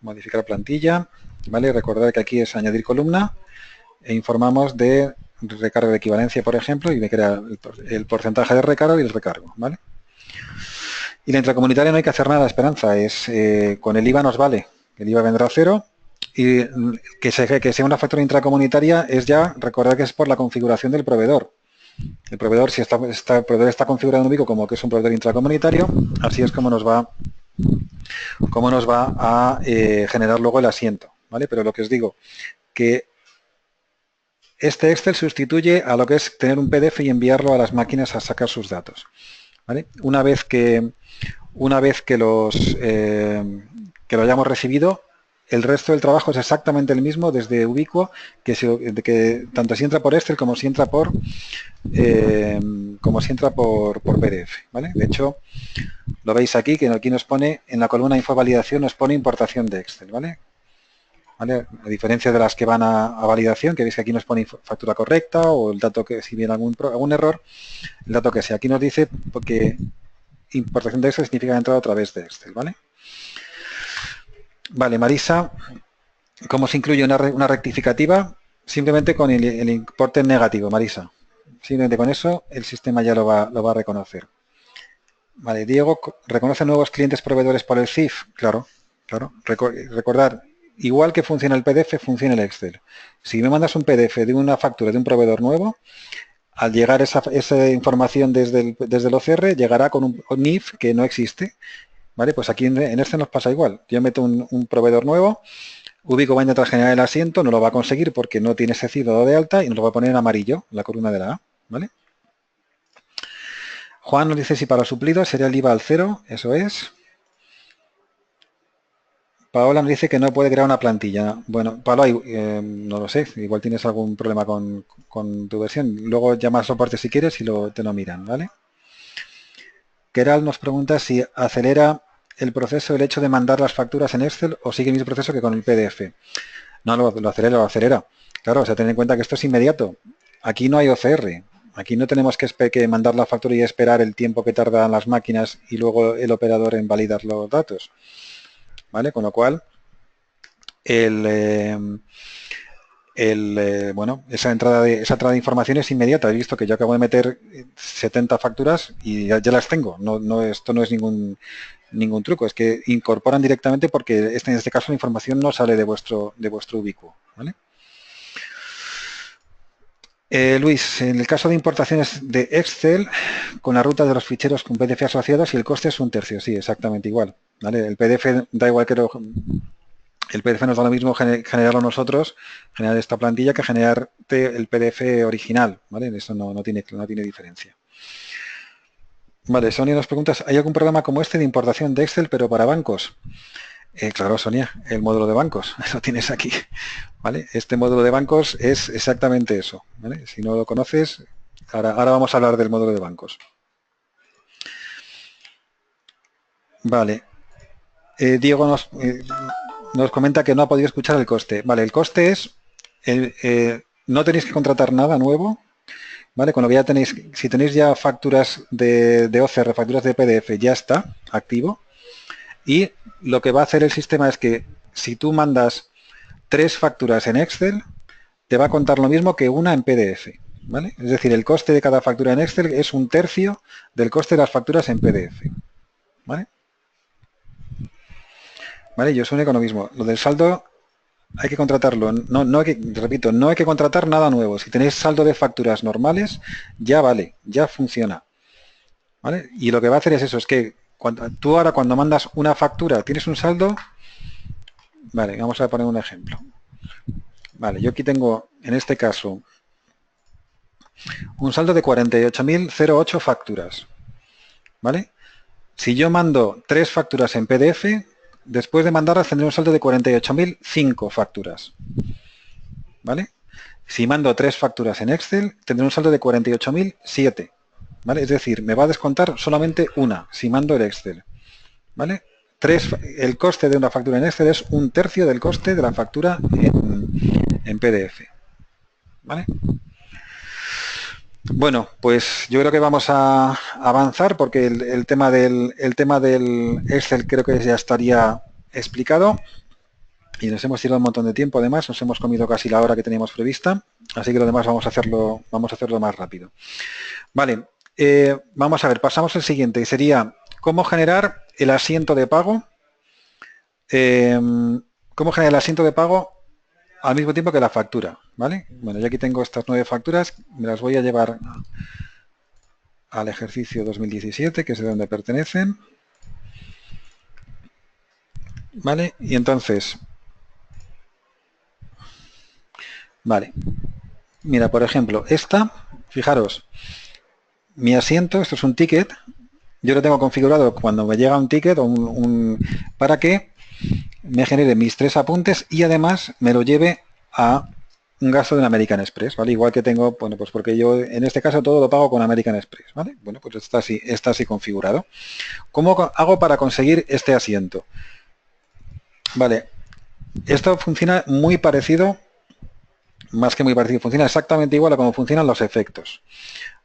modificar plantilla, ¿vale? Recordar que aquí es añadir columna e informamos de recargo de equivalencia, por ejemplo, y me crea el porcentaje de recargo y el recargo, ¿vale? Y la intracomunitaria no hay que hacer nada, Esperanza, es con el IVA nos vale, el IVA vendrá a 0 y que sea una factura intracomunitaria es ya, recordar que es por la configuración del proveedor. El proveedor, si el proveedor está configurado en Ubico como que es un proveedor intracomunitario, así es como nos va a generar luego el asiento, ¿vale? Pero lo que os digo, que este Excel sustituye a lo que es tener un PDF y enviarlo a las máquinas a sacar sus datos, ¿vale? Una vez que lo hayamos recibido, el resto del trabajo es exactamente el mismo desde Ubiquo, que tanto si entra por Excel como si entra por PDF, ¿vale? De hecho, lo veis aquí, que aquí nos pone, en la columna info validación, nos pone importación de Excel, ¿vale? ¿Vale? A diferencia de las que van a validación, que veis que aquí nos pone factura correcta o el dato que, si viene algún error, el dato que sea. Aquí nos dice que importación de Excel significa entrada a través de Excel, ¿vale? Vale, Marisa, ¿cómo se incluye una rectificativa? Simplemente con el importe negativo, Marisa. Simplemente con eso el sistema ya lo va a reconocer. Vale, Diego, ¿reconoce nuevos clientes proveedores por el CIF? Claro, claro. Recordar, igual que funciona el PDF, funciona el Excel. Si me mandas un PDF de una factura de un proveedor nuevo, al llegar esa información desde el OCR, llegará con un NIF que no existe. ¿Vale? Pues aquí en este nos pasa igual. Yo meto un proveedor nuevo, Ubico va a intentar generar el asiento, no lo va a conseguir porque no tiene ese CIF dado de alta y nos lo va a poner en amarillo, la columna de la A. ¿Vale? Juan nos dice si para suplido sería el IVA al 0, eso es. Paola nos dice que no puede crear una plantilla. Bueno, Paola, no lo sé, igual tienes algún problema con tu versión. Luego llama al soporte si quieres y te lo miran, ¿vale? Keral nos pregunta si acelera el proceso el hecho de mandar las facturas en Excel o sigue el mismo proceso que con el PDF. No, lo acelera. Claro, o sea, ten en cuenta que esto es inmediato. Aquí no hay OCR. Aquí no tenemos que mandar la factura y esperar el tiempo que tardan las máquinas y luego el operador en validar los datos. ¿Vale? Con lo cual, bueno, esa entrada de información es inmediata. He visto que yo acabo de meter 70 facturas y ya las tengo. Esto no es ningún truco, es que incorporan directamente porque en este caso la información no sale de vuestro Ubiquo, ¿vale? Luis, en el caso de importaciones de Excel, con la ruta de los ficheros con PDF asociados y el coste es 1/3, sí, exactamente igual, ¿vale? El PDF da igual que el PDF nos da lo mismo generarlo nosotros, generar esta plantilla, que generar el PDF original, ¿vale? Eso no tiene diferencia. Vale, Sonia nos pregunta, ¿hay algún programa como este de importación de Excel pero para bancos? Claro, Sonia, el módulo de bancos, lo tienes aquí, ¿vale? Este módulo de bancos es exactamente eso, ¿vale? Si no lo conoces, ahora vamos a hablar del módulo de bancos. Vale. Diego nos comenta que no ha podido escuchar el coste. Vale, el coste es, no tenéis que contratar nada nuevo, ¿vale? Con lo que ya tenéis, si tenéis ya facturas de OCR, facturas de PDF, ya está activo. Y lo que va a hacer el sistema es que si tú mandas 3 facturas en Excel, te va a contar lo mismo que una en PDF, ¿vale? Es decir, el coste de cada factura en Excel es 1/3 del coste de las facturas en PDF, ¿vale? ¿Vale? Yo os une con lo mismo. Lo del saldo hay que contratarlo. No hay que contratar nada nuevo. Si tenéis saldo de facturas normales, ya vale, ya funciona, ¿vale? Y lo que va a hacer es eso, es que tú ahora cuando mandas una factura, tienes un saldo, vale, vamos a poner un ejemplo. Vale, yo aquí tengo, en este caso, un saldo de 48.008 facturas, ¿vale? Si yo mando 3 facturas en PDF, después de mandarlas tendré un saldo de 48.005 facturas, ¿vale? Si mando 3 facturas en Excel, tendré un saldo de 48.007, ¿vale? Es decir, me va a descontar solamente una si mando el Excel, ¿vale? El coste de una factura en Excel es 1/3 del coste de la factura en PDF, ¿vale? Bueno, pues yo creo que vamos a avanzar porque el tema del Excel creo que ya estaría explicado. y nos hemos tirado un montón de tiempo, además, nos hemos comido casi la hora que teníamos prevista, así que lo demás vamos a hacerlo más rápido. Vale, vamos a ver, pasamos al siguiente, y sería cómo generar el asiento de pago. Cómo generar el asiento de pago al mismo tiempo que la factura, ¿vale? Bueno, yo aquí tengo estas 9 facturas, me las voy a llevar al ejercicio 2017, que es de donde pertenecen. ¿Vale? Y entonces, vale, mira, por ejemplo, esta, fijaros, mi asiento, esto es un ticket, yo lo tengo configurado cuando me llega un ticket para que me genere mis 3 apuntes y además me lo lleve a un gasto de un American Express, ¿vale? Igual que tengo, bueno, pues porque yo en este caso todo lo pago con American Express, ¿vale? Bueno, pues está así configurado. ¿Cómo hago para conseguir este asiento? Vale, esto funciona muy parecido, más que muy parecido, funciona exactamente igual a cómo funcionan los efectos.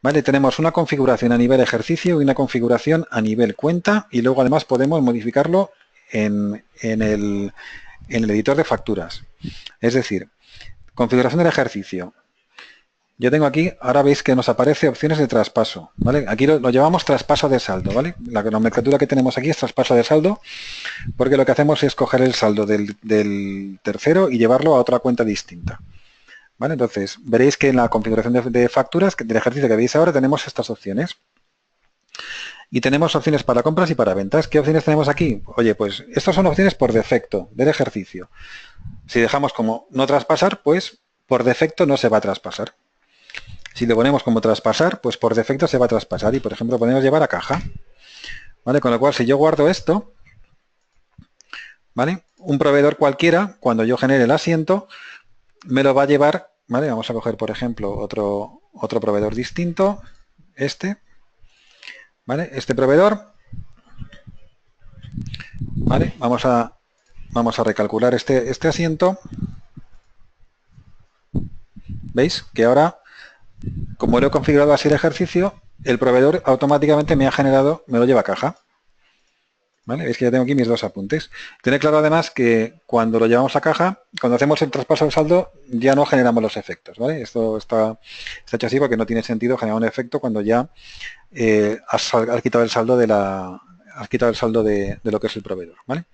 ¿Vale? Tenemos una configuración a nivel ejercicio y una configuración a nivel cuenta y luego además podemos modificarlo en el editor de facturas. Es decir, configuración del ejercicio. Yo tengo aquí, ahora veis que nos aparece opciones de traspaso, ¿vale? Aquí lo llamamos traspaso de saldo, ¿vale? La nomenclatura que tenemos aquí es traspaso de saldo, porque lo que hacemos es coger el saldo del tercero y llevarlo a otra cuenta distinta. ¿Vale? Entonces, veréis que en la configuración de facturas del ejercicio que veis ahora tenemos estas opciones. Y tenemos opciones para compras y para ventas. ¿Qué opciones tenemos aquí? Oye, pues estas son opciones por defecto del ejercicio. Si dejamos como no traspasar, pues por defecto no se va a traspasar. Si lo ponemos como traspasar, pues por defecto se va a traspasar. Y por ejemplo, podemos llevar a caja. ¿Vale? Con lo cual, si yo guardo esto, ¿vale? Un proveedor cualquiera, cuando yo genere el asiento, me lo va a llevar, ¿vale? Vamos a coger, por ejemplo, otro proveedor distinto, ¿vale? Este proveedor, ¿vale? Vamos a recalcular este asiento. ¿Veis? Que ahora, como lo he configurado así el ejercicio, el proveedor automáticamente me ha generado, me lo lleva a caja. ¿Vale? Veis que ya tengo aquí mis 2 apuntes. Tened claro además que cuando lo llevamos a caja, cuando hacemos el traspaso del saldo, ya no generamos los efectos. ¿Vale? Esto está hecho así porque no tiene sentido generar un efecto cuando ya has quitado el saldo de lo que es el proveedor. ¿Vale?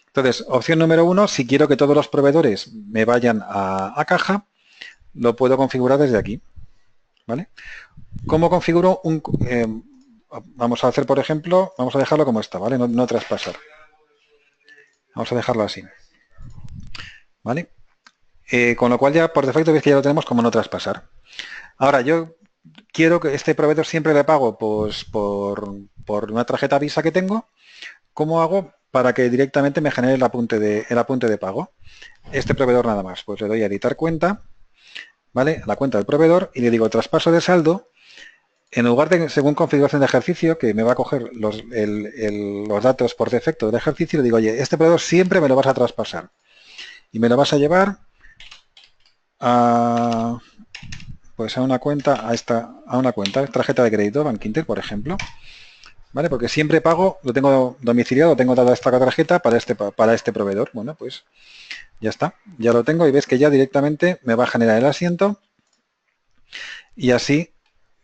Entonces, opción número 1, si quiero que todos los proveedores me vayan a caja, lo puedo configurar desde aquí. ¿Vale? ¿Cómo configuro vamos a hacer, por ejemplo, vamos a dejarlo como está, ¿vale? No traspasar. Vamos a dejarlo así. ¿Vale? Con lo cual ya por defecto veis que ya lo tenemos como no traspasar. Ahora yo quiero que este proveedor siempre le pago pues, por una tarjeta Visa que tengo. ¿Cómo hago para que directamente me genere el apunte de pago? Este proveedor nada más. Pues le doy a editar cuenta, ¿vale? La cuenta del proveedor y le digo traspaso de saldo. En lugar de, según configuración de ejercicio, que me va a coger los datos por defecto del ejercicio, le digo, oye, este proveedor siempre me lo vas a traspasar. Y me lo vas a llevar a, pues a una cuenta, a una cuenta, tarjeta de crédito, Bank Inter, por ejemplo. ¿Vale? Porque siempre pago, lo tengo domiciliado, tengo dada esta tarjeta para este proveedor. Bueno, pues ya está. Ya lo tengo y ves que ya directamente me va a generar el asiento. Y así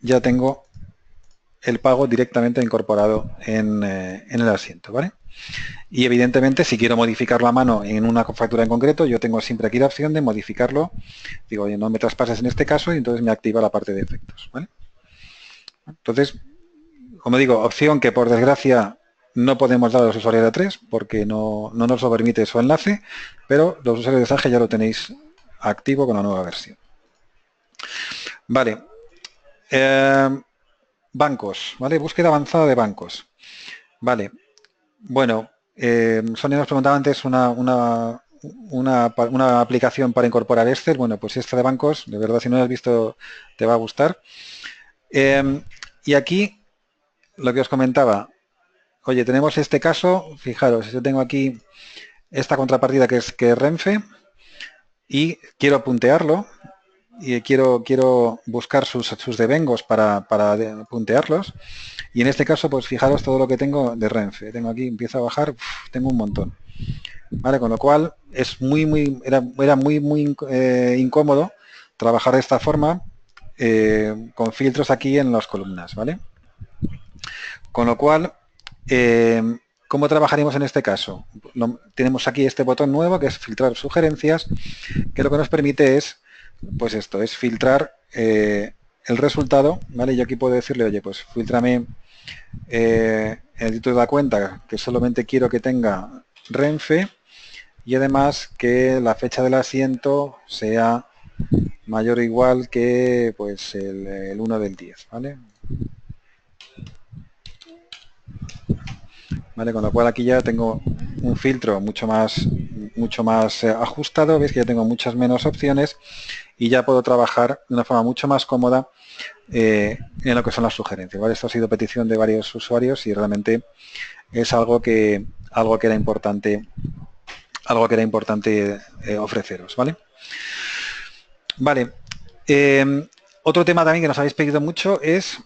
ya tengo el pago directamente incorporado en el asiento, ¿vale? Y evidentemente si quiero modificarlo a mano en una factura en concreto, yo tengo siempre aquí la opción de modificarlo. Digo, oye, no me traspases en este caso y entonces me activa la parte de efectos, ¿vale? Entonces, como digo, opción que por desgracia no podemos dar a los usuarios de A3 porque no nos lo permite su enlace, pero los usuarios de Sage ya lo tenéis activo con la nueva versión. Vale. Bancos, ¿vale? Búsqueda avanzada de bancos. Vale. Bueno, Sonia nos preguntaba antes una aplicación para incorporar Excel. Bueno, pues esta de bancos, de verdad, si no lo has visto, te va a gustar. Y aquí, lo que os comentaba, oye, tenemos este caso, fijaros, yo tengo aquí esta contrapartida que es Renfe y quiero puntearlo, quiero buscar sus devengos para puntearlos. Y en este caso, pues fijaros todo lo que tengo de Renfe. Tengo aquí, empiezo a bajar, tengo un montón. ¿Vale? Con lo cual es era muy incómodo trabajar de esta forma con filtros aquí en las columnas, ¿vale? Con lo cual, ¿cómo trabajaríamos en este caso? Tenemos aquí este botón nuevo que es filtrar sugerencias, que lo que nos permite es, pues esto, es filtrar el resultado, ¿vale? Yo aquí puedo decirle, oye, pues filtrame el título de la cuenta, que solamente quiero que tenga Renfe, y además que la fecha del asiento sea mayor o igual que pues el 1 del 10, ¿vale? ¿Vale? Con lo cual aquí ya tengo un filtro mucho más ajustado, veis que ya tengo muchas menos opciones y ya puedo trabajar de una forma mucho más cómoda en lo que son las sugerencias, ¿vale? Esto ha sido petición de varios usuarios y realmente es algo que era importante ofreceros, ¿vale? Vale. Otro tema también que nos habéis pedido mucho es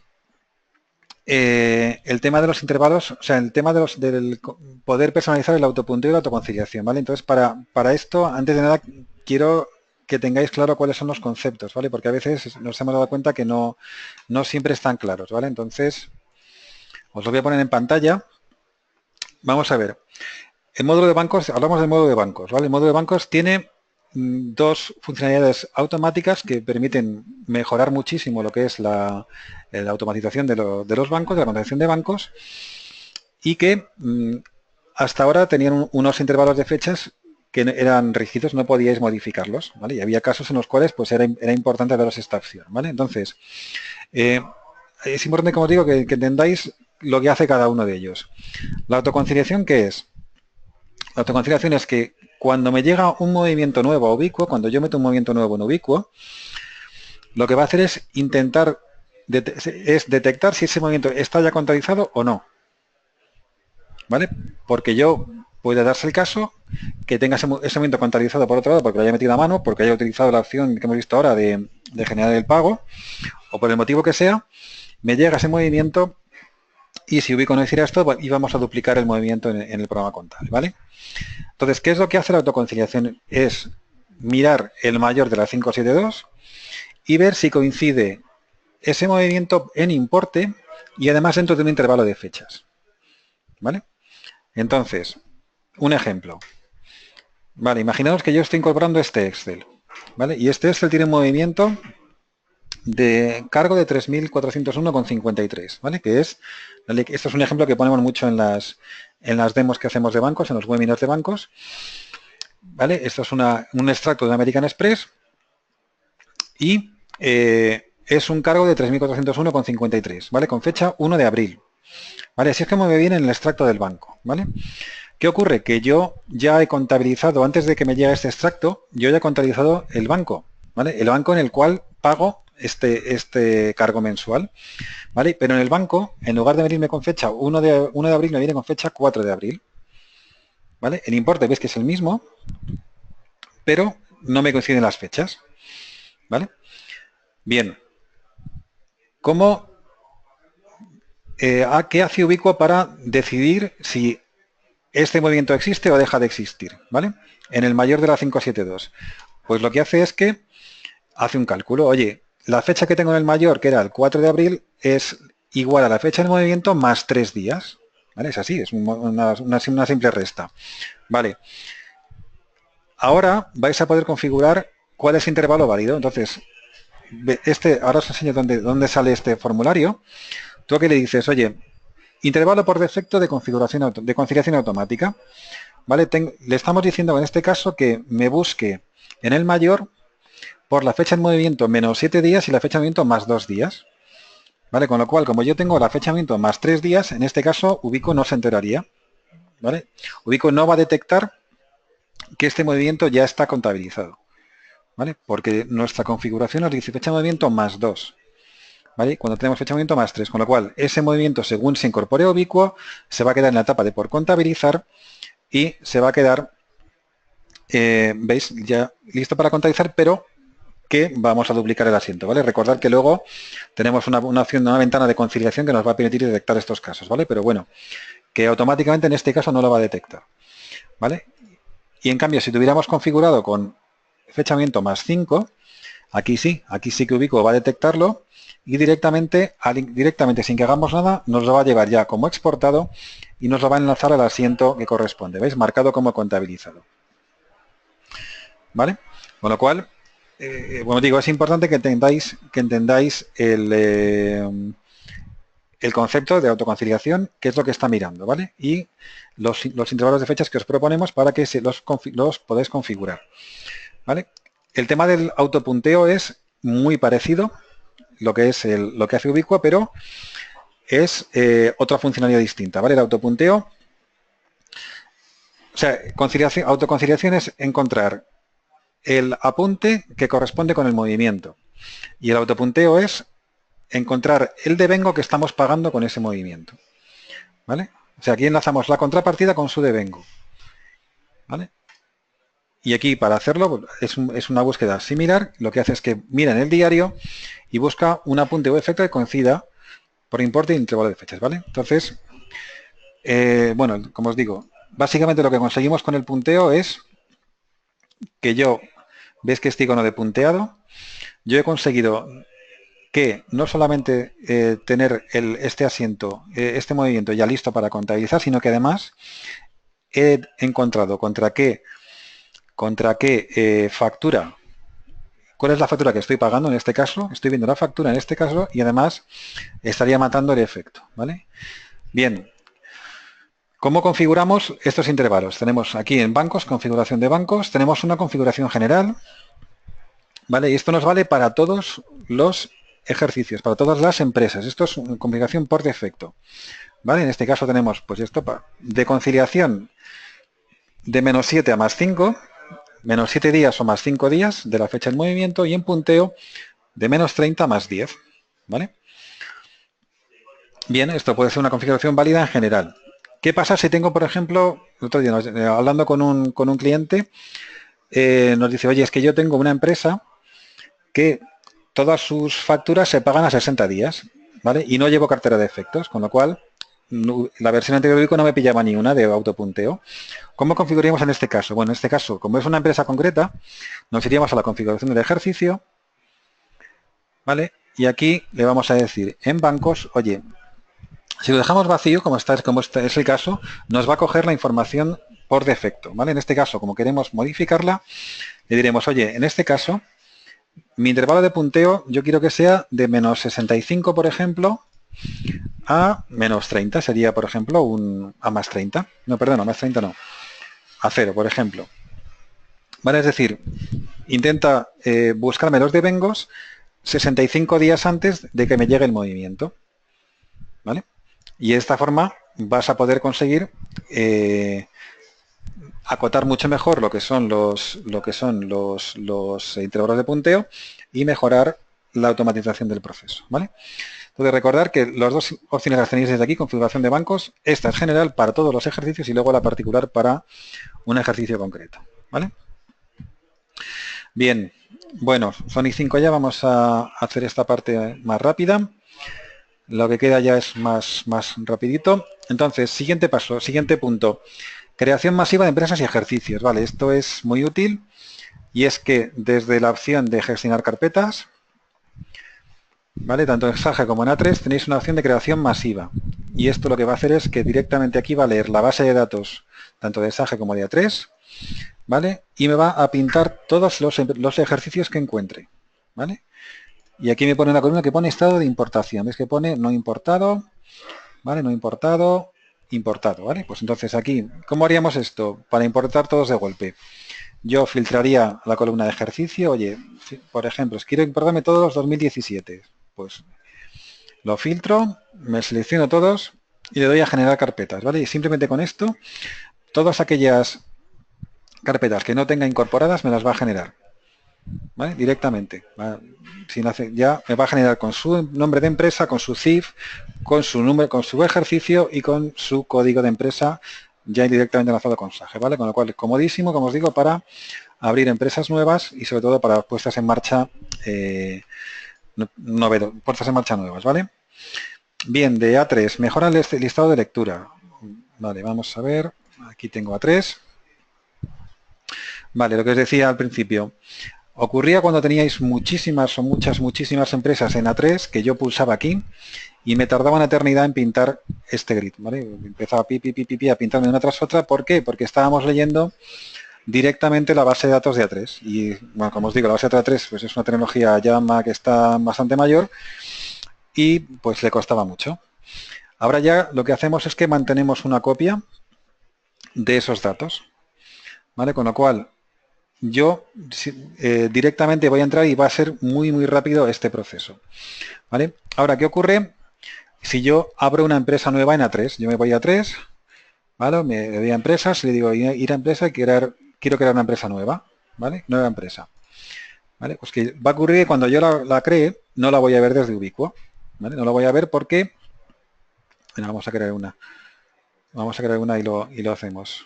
el tema de los intervalos, o sea, el tema del poder personalizar el autopunteo y la autoconciliación, ¿vale? Entonces, para esto, antes de nada, quiero que tengáis claro cuáles son los conceptos, ¿vale? Porque a veces nos hemos dado cuenta que no siempre están claros, ¿vale? Entonces, os lo voy a poner en pantalla. Vamos a ver. El módulo de bancos, hablamos del módulo de bancos, ¿vale? El módulo de bancos tiene dos funcionalidades automáticas que permiten mejorar muchísimo lo que es la automatización de los bancos, de la contratación de bancos, y que hasta ahora tenían unos intervalos de fechas que eran rígidos, no podíais modificarlos, ¿vale? Y había casos en los cuales pues era importante daros esta opción, ¿vale? Entonces, es importante, como os digo, que entendáis lo que hace cada uno de ellos. La autoconciliación, ¿qué es? La autoconciliación es que cuando me llega un movimiento nuevo a ubicuo, cuando yo meto un movimiento nuevo en ubicuo, lo que va a hacer es intentar detectar si ese movimiento está ya contabilizado o no. ¿Vale? Porque yo puede darse el caso que tenga ese movimiento contabilizado por otro lado porque lo haya metido a mano, porque haya utilizado la opción que hemos visto ahora de generar el pago, o por el motivo que sea, me llega ese movimiento y si ubico no hiciera esto, íbamos a duplicar el movimiento en el programa contable, ¿vale? Entonces, ¿qué es lo que hace la autoconciliación? Es mirar el mayor de la 572 y ver si coincide ese movimiento en importe y además dentro de un intervalo de fechas. ¿Vale? Entonces, un ejemplo. Vale, imaginaos que yo estoy incorporando este Excel. ¿Vale? Y este Excel tiene un movimiento de cargo de 3.401,53, ¿vale? Que es, esto es un ejemplo que ponemos mucho en las demos que hacemos de bancos, en los webinars de bancos, ¿vale? Esto es un extracto de American Express y es un cargo de 3.401,53, ¿vale? Con fecha 1 de abril, ¿vale? Así es como me viene en el extracto del banco, ¿vale? ¿Qué ocurre? Que yo ya he contabilizado, antes de que me llegue este extracto, yo ya he contabilizado el banco, ¿vale? El banco en el cual pago este cargo mensual, ¿vale? Pero en el banco, en lugar de venirme con fecha 1 de abril, me viene con fecha 4 de abril, ¿vale? El importe, ves que es el mismo, pero no me coinciden las fechas, ¿vale? Bien. ¿Qué hace Ubiquo para decidir si este movimiento existe o deja de existir, ¿vale? En el mayor de la 572. Pues lo que hace es que hace un cálculo. Oye, la fecha que tengo en el mayor, que era el 4 de abril, es igual a la fecha del movimiento más 3 días. ¿Vale? Es así, es una simple resta. Vale. Ahora vais a poder configurar cuál es el intervalo válido. Entonces, ahora os enseño dónde sale este formulario. Tú aquí le dices, oye, intervalo por defecto de configuración de conciliación automática. ¿Vale? Le estamos diciendo en este caso que me busque en el mayor por la fecha de movimiento menos 7 días y la fecha de movimiento más 2 días. ¿Vale? Con lo cual, como yo tengo la fecha de movimiento más 3 días, en este caso Ubico no se enteraría. ¿Vale? Ubico no va a detectar que este movimiento ya está contabilizado. ¿Vale? Porque nuestra configuración nos dice fecha de movimiento más 2. ¿Vale? Cuando tenemos fecha de movimiento más 3. Con lo cual, ese movimiento, según se incorpore a Ubiquo, se va a quedar en la etapa de por contabilizar y se va a quedar, veis, ya listo para contabilizar, pero que vamos a duplicar el asiento, ¿vale? Recordad que luego tenemos una opción, una ventana de conciliación que nos va a permitir detectar estos casos, ¿vale? Pero bueno, que automáticamente en este caso no lo va a detectar, ¿vale? Y en cambio, si tuviéramos configurado con fechamiento más 5, aquí sí que Ubiquo va a detectarlo y directamente sin que hagamos nada, nos lo va a llevar ya como exportado y nos lo va a enlazar al asiento que corresponde, ¿veis? Marcado como contabilizado, ¿vale? Con lo cual, bueno, digo, es importante que entendáis el concepto de autoconciliación, que es lo que está mirando, ¿vale? Y los intervalos de fechas que os proponemos para que los podáis configurar, ¿vale? El tema del autopunteo es muy parecido, lo que hace Ubiquo, pero es otra funcionalidad distinta, ¿vale? El autopunteo, o sea, autoconciliación es encontrar el apunte que corresponde con el movimiento. Y el autopunteo es encontrar el devengo que estamos pagando con ese movimiento, ¿vale? O sea, aquí enlazamos la contrapartida con su devengo, ¿vale? Y aquí para hacerlo es una búsqueda similar. Lo que hace es que mira en el diario y busca un apunte o efecto que coincida por importe y intervalo de fechas, ¿vale? Entonces, bueno, como os digo, básicamente lo que conseguimos con el punteo es que ves que este icono de punteado, yo he conseguido que no solamente tener este asiento, este movimiento ya listo para contabilizar, sino que además he encontrado contra qué factura, cuál es la factura que estoy pagando en este caso, estoy viendo la factura en este caso y además estaría matando el efecto, ¿vale? Bien, ¿cómo configuramos estos intervalos? Tenemos aquí en bancos, configuración de bancos, tenemos una configuración general, ¿vale? Y esto nos vale para todos los ejercicios, para todas las empresas. Esto es una configuración por defecto, ¿vale? En este caso tenemos, pues esto, de conciliación de -7 a +5, -7 días o +5 días de la fecha del movimiento, y en punteo de -30 a +10, ¿vale? Bien, esto puede ser una configuración válida en general. ¿Qué pasa si tengo, por ejemplo, el otro día hablando con un cliente, nos dice, oye, es que yo tengo una empresa que todas sus facturas se pagan a 60 días, ¿vale? Y no llevo cartera de efectos, con lo cual la versión anterior de Ubiquo no me pillaba ni una de autopunteo. ¿Cómo configuraríamos en este caso? Bueno, en este caso, como es una empresa concreta, nos iríamos a la configuración del ejercicio, ¿vale? Y aquí le vamos a decir en bancos, oye, si lo dejamos vacío, como es el caso, nos va a coger la información por defecto, ¿vale? En este caso, como queremos modificarla, le diremos, oye, en este caso, mi intervalo de punteo yo quiero que sea de -65, por ejemplo, a -30. Sería, por ejemplo, a +30. No, perdón, a +30 no. A 0, por ejemplo. ¿Vale? Es decir, intenta buscarme los devengos 65 días antes de que me llegue el movimiento. ¿Vale? Y de esta forma vas a poder conseguir acotar mucho mejor lo que son los intervalos de punteo y mejorar la automatización del proceso, ¿vale? Entonces recordar que las dos opciones las tenéis desde aquí, configuración de bancos, esta es general para todos los ejercicios y luego la particular para un ejercicio concreto, ¿vale? Bien, bueno, son y 5 ya, vamos a hacer esta parte más rápida. Lo que queda ya es más rapidito. Entonces, siguiente paso, siguiente punto. Creación masiva de empresas y ejercicios. Vale, esto es muy útil y es que desde la opción de gestionar carpetas, ¿vale? Tanto en Sage como en A3 tenéis una opción de creación masiva. Y esto lo que va a hacer es que directamente aquí va a leer la base de datos tanto de Sage como de A3, ¿vale? Y me va a pintar todos los ejercicios que encuentre, ¿vale? Y aquí me pone una columna que pone estado de importación. ¿Ves que pone no importado? ¿Vale? No importado, importado, ¿vale? Pues entonces aquí, ¿cómo haríamos esto? Para importar todos de golpe. Yo filtraría la columna de ejercicio. Oye, por ejemplo, quiero importarme todos los 2017. Pues lo filtro, me selecciono todos y le doy a generar carpetas, ¿vale? Y simplemente con esto, todas aquellas carpetas que no tenga incorporadas me las va a generar, ¿vale? Directamente. Ya me va a generar con su nombre de empresa, con su CIF, con su número, con su ejercicio y con su código de empresa ya directamente enlazado con Sage, ¿vale? Con lo cual, comodísimo, como os digo, para abrir empresas nuevas y sobre todo para puestas en marcha puestas en marcha nuevas, ¿vale? Bien, de A3, mejora el listado de lectura. Vale, vamos a ver. Aquí tengo A3. Vale, lo que os decía al principio. Ocurría cuando teníais muchísimas o muchísimas empresas en A3 que yo pulsaba aquí y me tardaba una eternidad en pintar este grid, ¿vale? Empezaba a pintarme una tras otra. ¿Por qué? Porque estábamos leyendo directamente la base de datos de A3. Y, bueno, como os digo, la base de datos A3 pues, es una tecnología Java que está bastante mayor y pues le costaba mucho. Ahora ya lo que hacemos es que mantenemos una copia de esos datos, ¿vale? Con lo cual yo directamente voy a entrar y va a ser muy rápido este proceso, ¿vale? Ahora, ¿qué ocurre si yo abro una empresa nueva en A3? Yo me voy a A3, ¿vale? Me voy a empresas y le digo ir a empresa y quiero crear una empresa nueva, ¿vale? Nueva empresa, ¿vale? Pues que va a ocurrir que cuando yo la cree, no la voy a ver desde Ubiquo, ¿vale? No la voy a ver porque, bueno, vamos a crear una. Vamos a crear una y lo hacemos.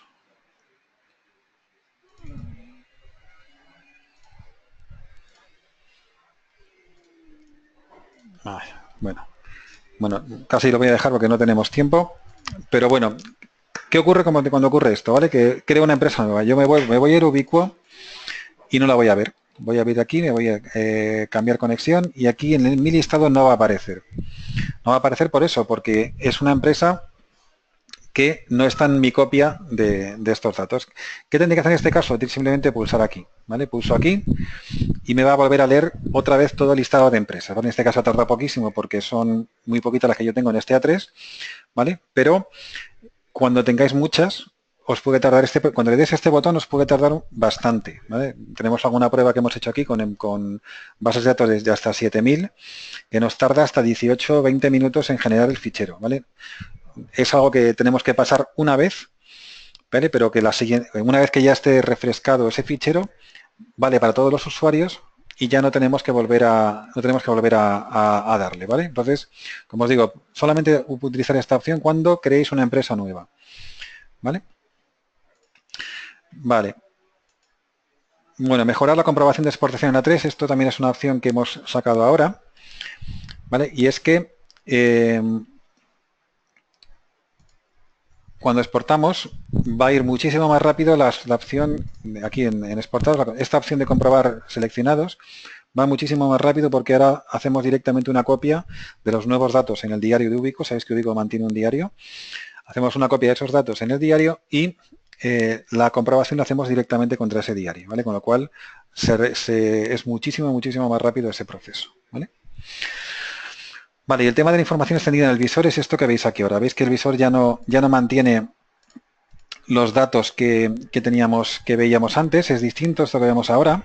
Bueno, casi lo voy a dejar porque no tenemos tiempo. Pero bueno, ¿qué ocurre cuando ocurre esto? ¿Vale? Que creo una empresa nueva. Yo me voy a ir a Ubiquo y no la voy a ver. Voy a abrir aquí, me voy a cambiar conexión y aquí en mi listado no va a aparecer. No va a aparecer por eso, porque es una empresa que no está en mi copia de estos datos. ¿Qué tendría que hacer en este caso? Simplemente pulsar aquí, ¿vale? Pulso aquí y me va a volver a leer otra vez todo el listado de empresas, ¿vale? En este caso tarda poquísimo porque son muy poquitas las que yo tengo en este A3, ¿vale? Pero cuando tengáis muchas, os puede tardar cuando le des este botón os puede tardar bastante, ¿vale? Tenemos alguna prueba que hemos hecho aquí con bases de datos de hasta 7000 que nos tarda hasta 18 o 20 minutos en generar el fichero, ¿vale? Es algo que tenemos que pasar una vez, ¿vale? Pero que una vez que ya esté refrescado ese fichero, vale para todos los usuarios y ya no tenemos que volver a darle, ¿vale? Entonces, como os digo, solamente utilizar esta opción cuando creéis una empresa nueva, ¿vale? Vale. Bueno, mejorar la comprobación de exportación en A3, esto también es una opción que hemos sacado ahora, ¿vale? Y es que cuando exportamos va a ir muchísimo más rápido la opción aquí en exportados, esta opción de comprobar seleccionados va muchísimo más rápido porque ahora hacemos directamente una copia de los nuevos datos en el diario de Ubiquo. Sabéis que Ubiquo mantiene un diario. Hacemos una copia de esos datos en el diario y la comprobación la hacemos directamente contra ese diario, ¿vale? Con lo cual es muchísimo más rápido ese proceso, ¿vale? Vale, y el tema de la información extendida en el visor es esto que veis aquí ahora. Veis que el visor ya no mantiene los datos que veíamos antes, es distinto esto que vemos ahora.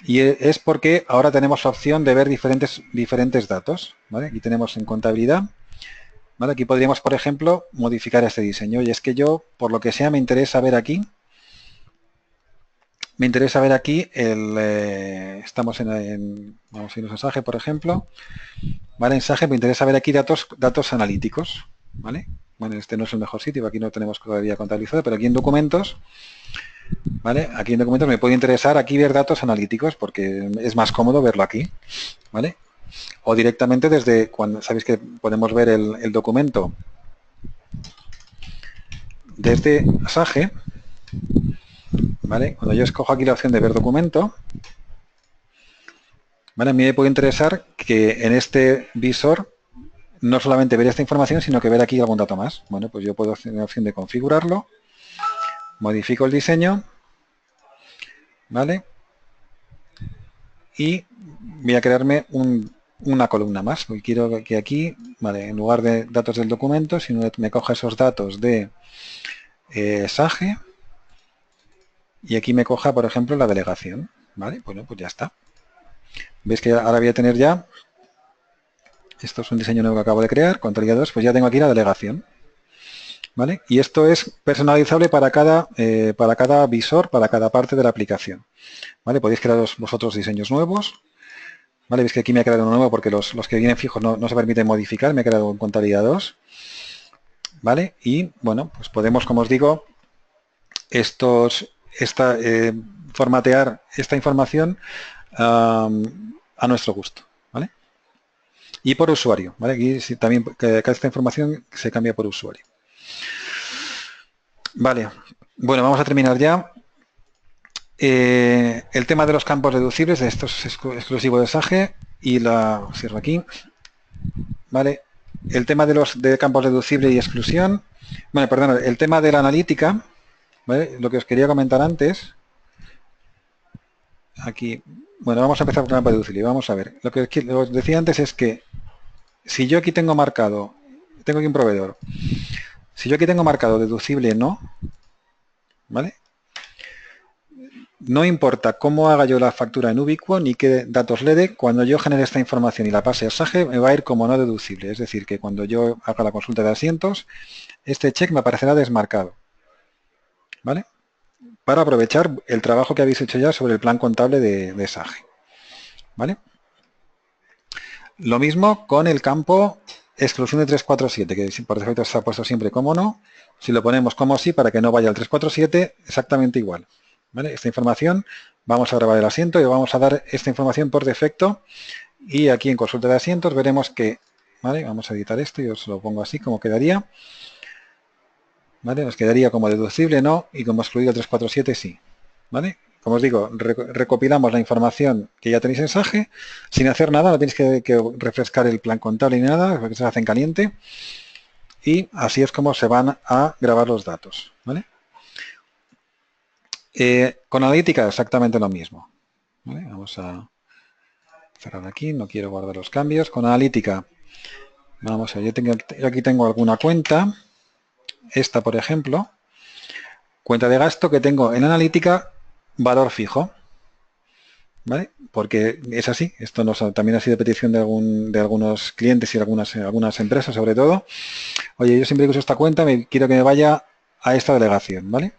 Y es porque ahora tenemos la opción de ver diferentes datos, ¿vale? Aquí tenemos en contabilidad, ¿vale? Aquí podríamos, por ejemplo, modificar este diseño. Y es que yo, por lo que sea, me interesa ver aquí estamos vamos a irnos a Sage, por ejemplo, ¿vale? En Sage me interesa ver aquí datos analíticos, ¿vale? Bueno, este no es el mejor sitio, aquí no tenemos todavía contabilizado, pero aquí en documentos, ¿vale? Aquí en documentos me puede interesar aquí ver datos analíticos porque es más cómodo verlo aquí, ¿vale? O directamente desde cuando sabéis que podemos ver el documento desde Sage, ¿vale? Cuando yo escojo aquí la opción de ver documento, ¿vale? A mí me puede interesar que en este visor no solamente ver esta información, sino que ver aquí algún dato más. Bueno, pues yo puedo hacer la opción de configurarlo, modifico el diseño, ¿vale? Y voy a crearme una columna más. Porque quiero que aquí, ¿vale? En lugar de datos del documento, si me coja esos datos de Sage y aquí me coja, por ejemplo, la delegación, ¿vale? Bueno, pues ya está. Veis que ahora voy a tener ya, esto es un diseño nuevo que acabo de crear, contabilidad 2, pues ya tengo aquí la delegación, ¿vale? Y esto es personalizable para cada visor, para cada parte de la aplicación, ¿vale? Podéis crear vosotros diseños nuevos, ¿vale? Veis que aquí me ha creado uno nuevo porque los que vienen fijos no se permiten modificar, me he creado un contabilidad 2, ¿vale? Y, bueno, pues podemos, como os digo, estos formatear esta información a nuestro gusto, ¿vale? Y por usuario, ¿vale? Aquí sí, también que esta información se cambia por usuario. Vale, bueno, vamos a terminar ya. El tema de los campos deducibles, esto es exclusivo de Sage y la cierro aquí. Vale, el tema de campos deducibles y exclusión. Bueno, perdón, el tema de la analítica, ¿vale? Lo que os quería comentar antes. Aquí, bueno, vamos a empezar por campo deducible. Vamos a ver. Lo que os decía antes es que si yo aquí tengo marcado, tengo aquí un proveedor. Si yo aquí tengo marcado deducible no, ¿vale? No importa cómo haga yo la factura en Ubiquo ni qué datos le dé, cuando yo genere esta información y la pase a Sage, me va a ir como no deducible. Es decir, que cuando yo haga la consulta de asientos, este check me aparecerá desmarcado. ¿Vale? Para aprovechar el trabajo que habéis hecho ya sobre el plan contable de Sage. ¿Vale? Lo mismo con el campo exclusión de 347, que por defecto está puesto siempre como no. Si lo ponemos como sí, para que no vaya al 347, exactamente igual. ¿Vale? Esta información, vamos a grabar el asiento y vamos a dar esta información por defecto. Y aquí en consulta de asientos veremos que, ¿vale? Vamos a editar esto y os lo pongo así como quedaría. ¿Vale? Nos quedaría como deducible no y como excluido 347 sí. ¿Vale? Como os digo, recopilamos la información que ya tenéis en Sage, sin hacer nada, no tenéis que refrescar el plan contable ni nada, porque se hace en caliente. Y así es como se van a grabar los datos. ¿Vale? Con analítica exactamente lo mismo. ¿Vale? Vamos a cerrar aquí, no quiero guardar los cambios. Con analítica, vamos a ver, yo aquí tengo alguna cuenta. Esta, por ejemplo, cuenta de gasto que tengo en analítica, valor fijo. ¿Vale? Porque es así, esto también ha sido petición de algunos clientes y algunas empresas sobre todo. Oye, yo siempre que uso esta cuenta quiero que me vaya a esta delegación, ¿vale?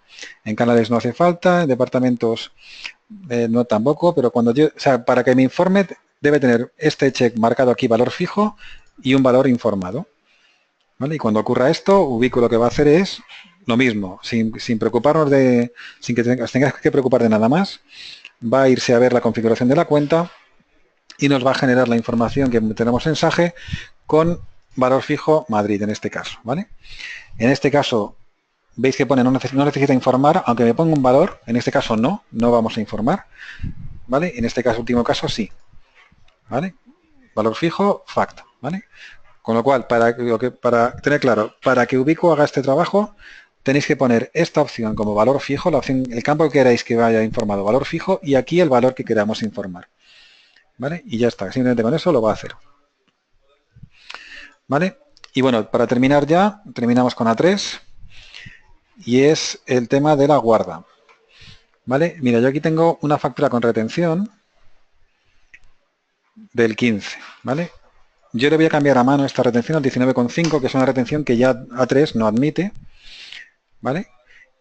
En canales no hace falta, en departamentos no tampoco, pero cuando yo, o sea, para que me informe debe tener este check marcado aquí valor fijo y un valor informado. ¿Vale? Y cuando ocurra esto, Ubiquo lo que va a hacer es lo mismo, sin preocuparnos sin que tengas que preocupar de nada más, va a irse a ver la configuración de la cuenta y nos va a generar la información que tenemos en Sage con valor fijo Madrid en este caso, ¿vale? En este caso, veis que pone no necesita informar, aunque me ponga un valor, en este caso no vamos a informar, ¿vale? En este caso, último caso, sí, ¿vale? Valor fijo, fact, ¿vale? Con lo cual, para tener claro, para que Ubiquo haga este trabajo, tenéis que poner esta opción como valor fijo, el campo que queráis que vaya informado valor fijo y aquí el valor que queramos informar. ¿Vale? Y ya está, simplemente con eso lo va a hacer. ¿Vale? Y bueno, para terminar ya, terminamos con A3 y es el tema de la guarda. ¿Vale? Mira, yo aquí tengo una factura con retención del 15, ¿vale? Yo le voy a cambiar a mano esta retención al 19,5, que es una retención que ya A3 no admite, ¿vale?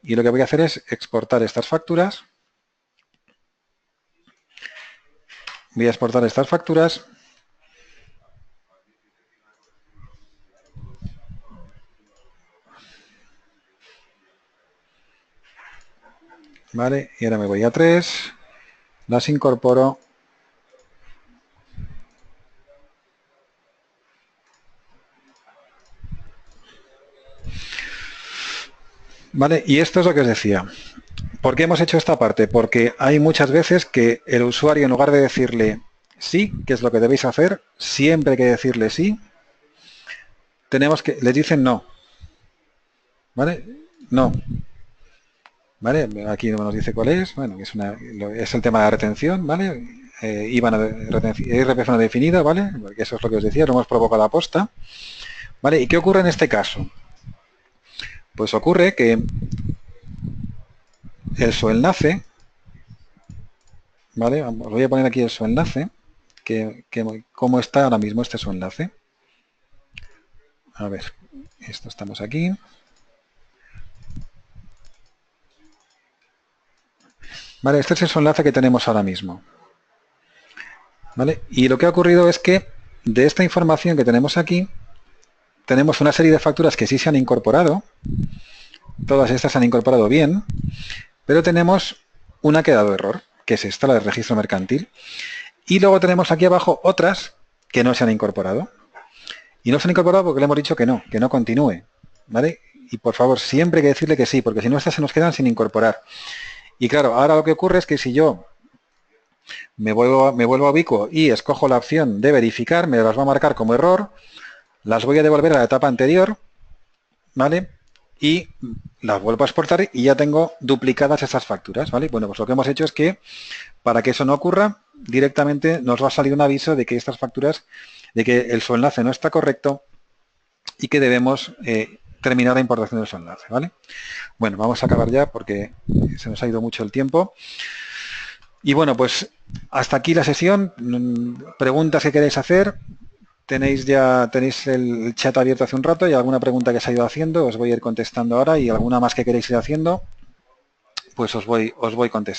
Y lo que voy a hacer es exportar estas facturas. Voy a exportar estas facturas. ¿Vale? Y ahora me voy a 3, las incorporo. ¿Vale? Y esto es lo que os decía. ¿Por qué hemos hecho esta parte? Porque hay muchas veces que el usuario, en lugar de decirle sí, que es lo que debéis hacer, siempre hay que decirle sí, les dicen no. ¿Vale? No. ¿Vale? Aquí no nos dice cuál es. Bueno, es el tema de la retención, ¿vale? IRPF no definido, ¿vale? Porque eso es lo que os decía, lo hemos provocado a posta. ¿Vale? ¿Y qué ocurre en este caso? Pues ocurre que su enlace, ¿vale? Os voy a poner aquí su enlace, cómo está ahora mismo su enlace. A ver, estamos aquí. Vale, este es el enlace que tenemos ahora mismo. ¿Vale? Y lo que ha ocurrido es que de esta información que tenemos aquí, tenemos una serie de facturas que sí se han incorporado. Todas estas se han incorporado bien, pero tenemos una que ha dado error, que es esta, la del registro mercantil. Y luego tenemos aquí abajo otras que no se han incorporado. Y no se han incorporado porque le hemos dicho que no continúe, ¿vale? Y por favor, siempre hay que decirle que sí, porque si no, estas se nos quedan sin incorporar. Y claro, ahora lo que ocurre es que si yo me vuelvo a Ubiquo y escojo la opción de verificar, me las va a marcar como error, las voy a devolver a la etapa anterior, ¿vale? Y las vuelvo a exportar y ya tengo duplicadas esas facturas, ¿vale? Bueno, pues lo que hemos hecho es que para que eso no ocurra, directamente nos va a salir un aviso de que estas facturas, de que el su enlace no está correcto y que debemos terminar la importación de su enlace, ¿vale? Bueno, vamos a acabar ya porque se nos ha ido mucho el tiempo. Y bueno, pues hasta aquí la sesión. Preguntas que queréis hacer. Tenéis el chat abierto hace un rato y alguna pregunta que se ha ido haciendo, os voy a ir contestando ahora y alguna más que queréis ir haciendo, pues os voy contestando.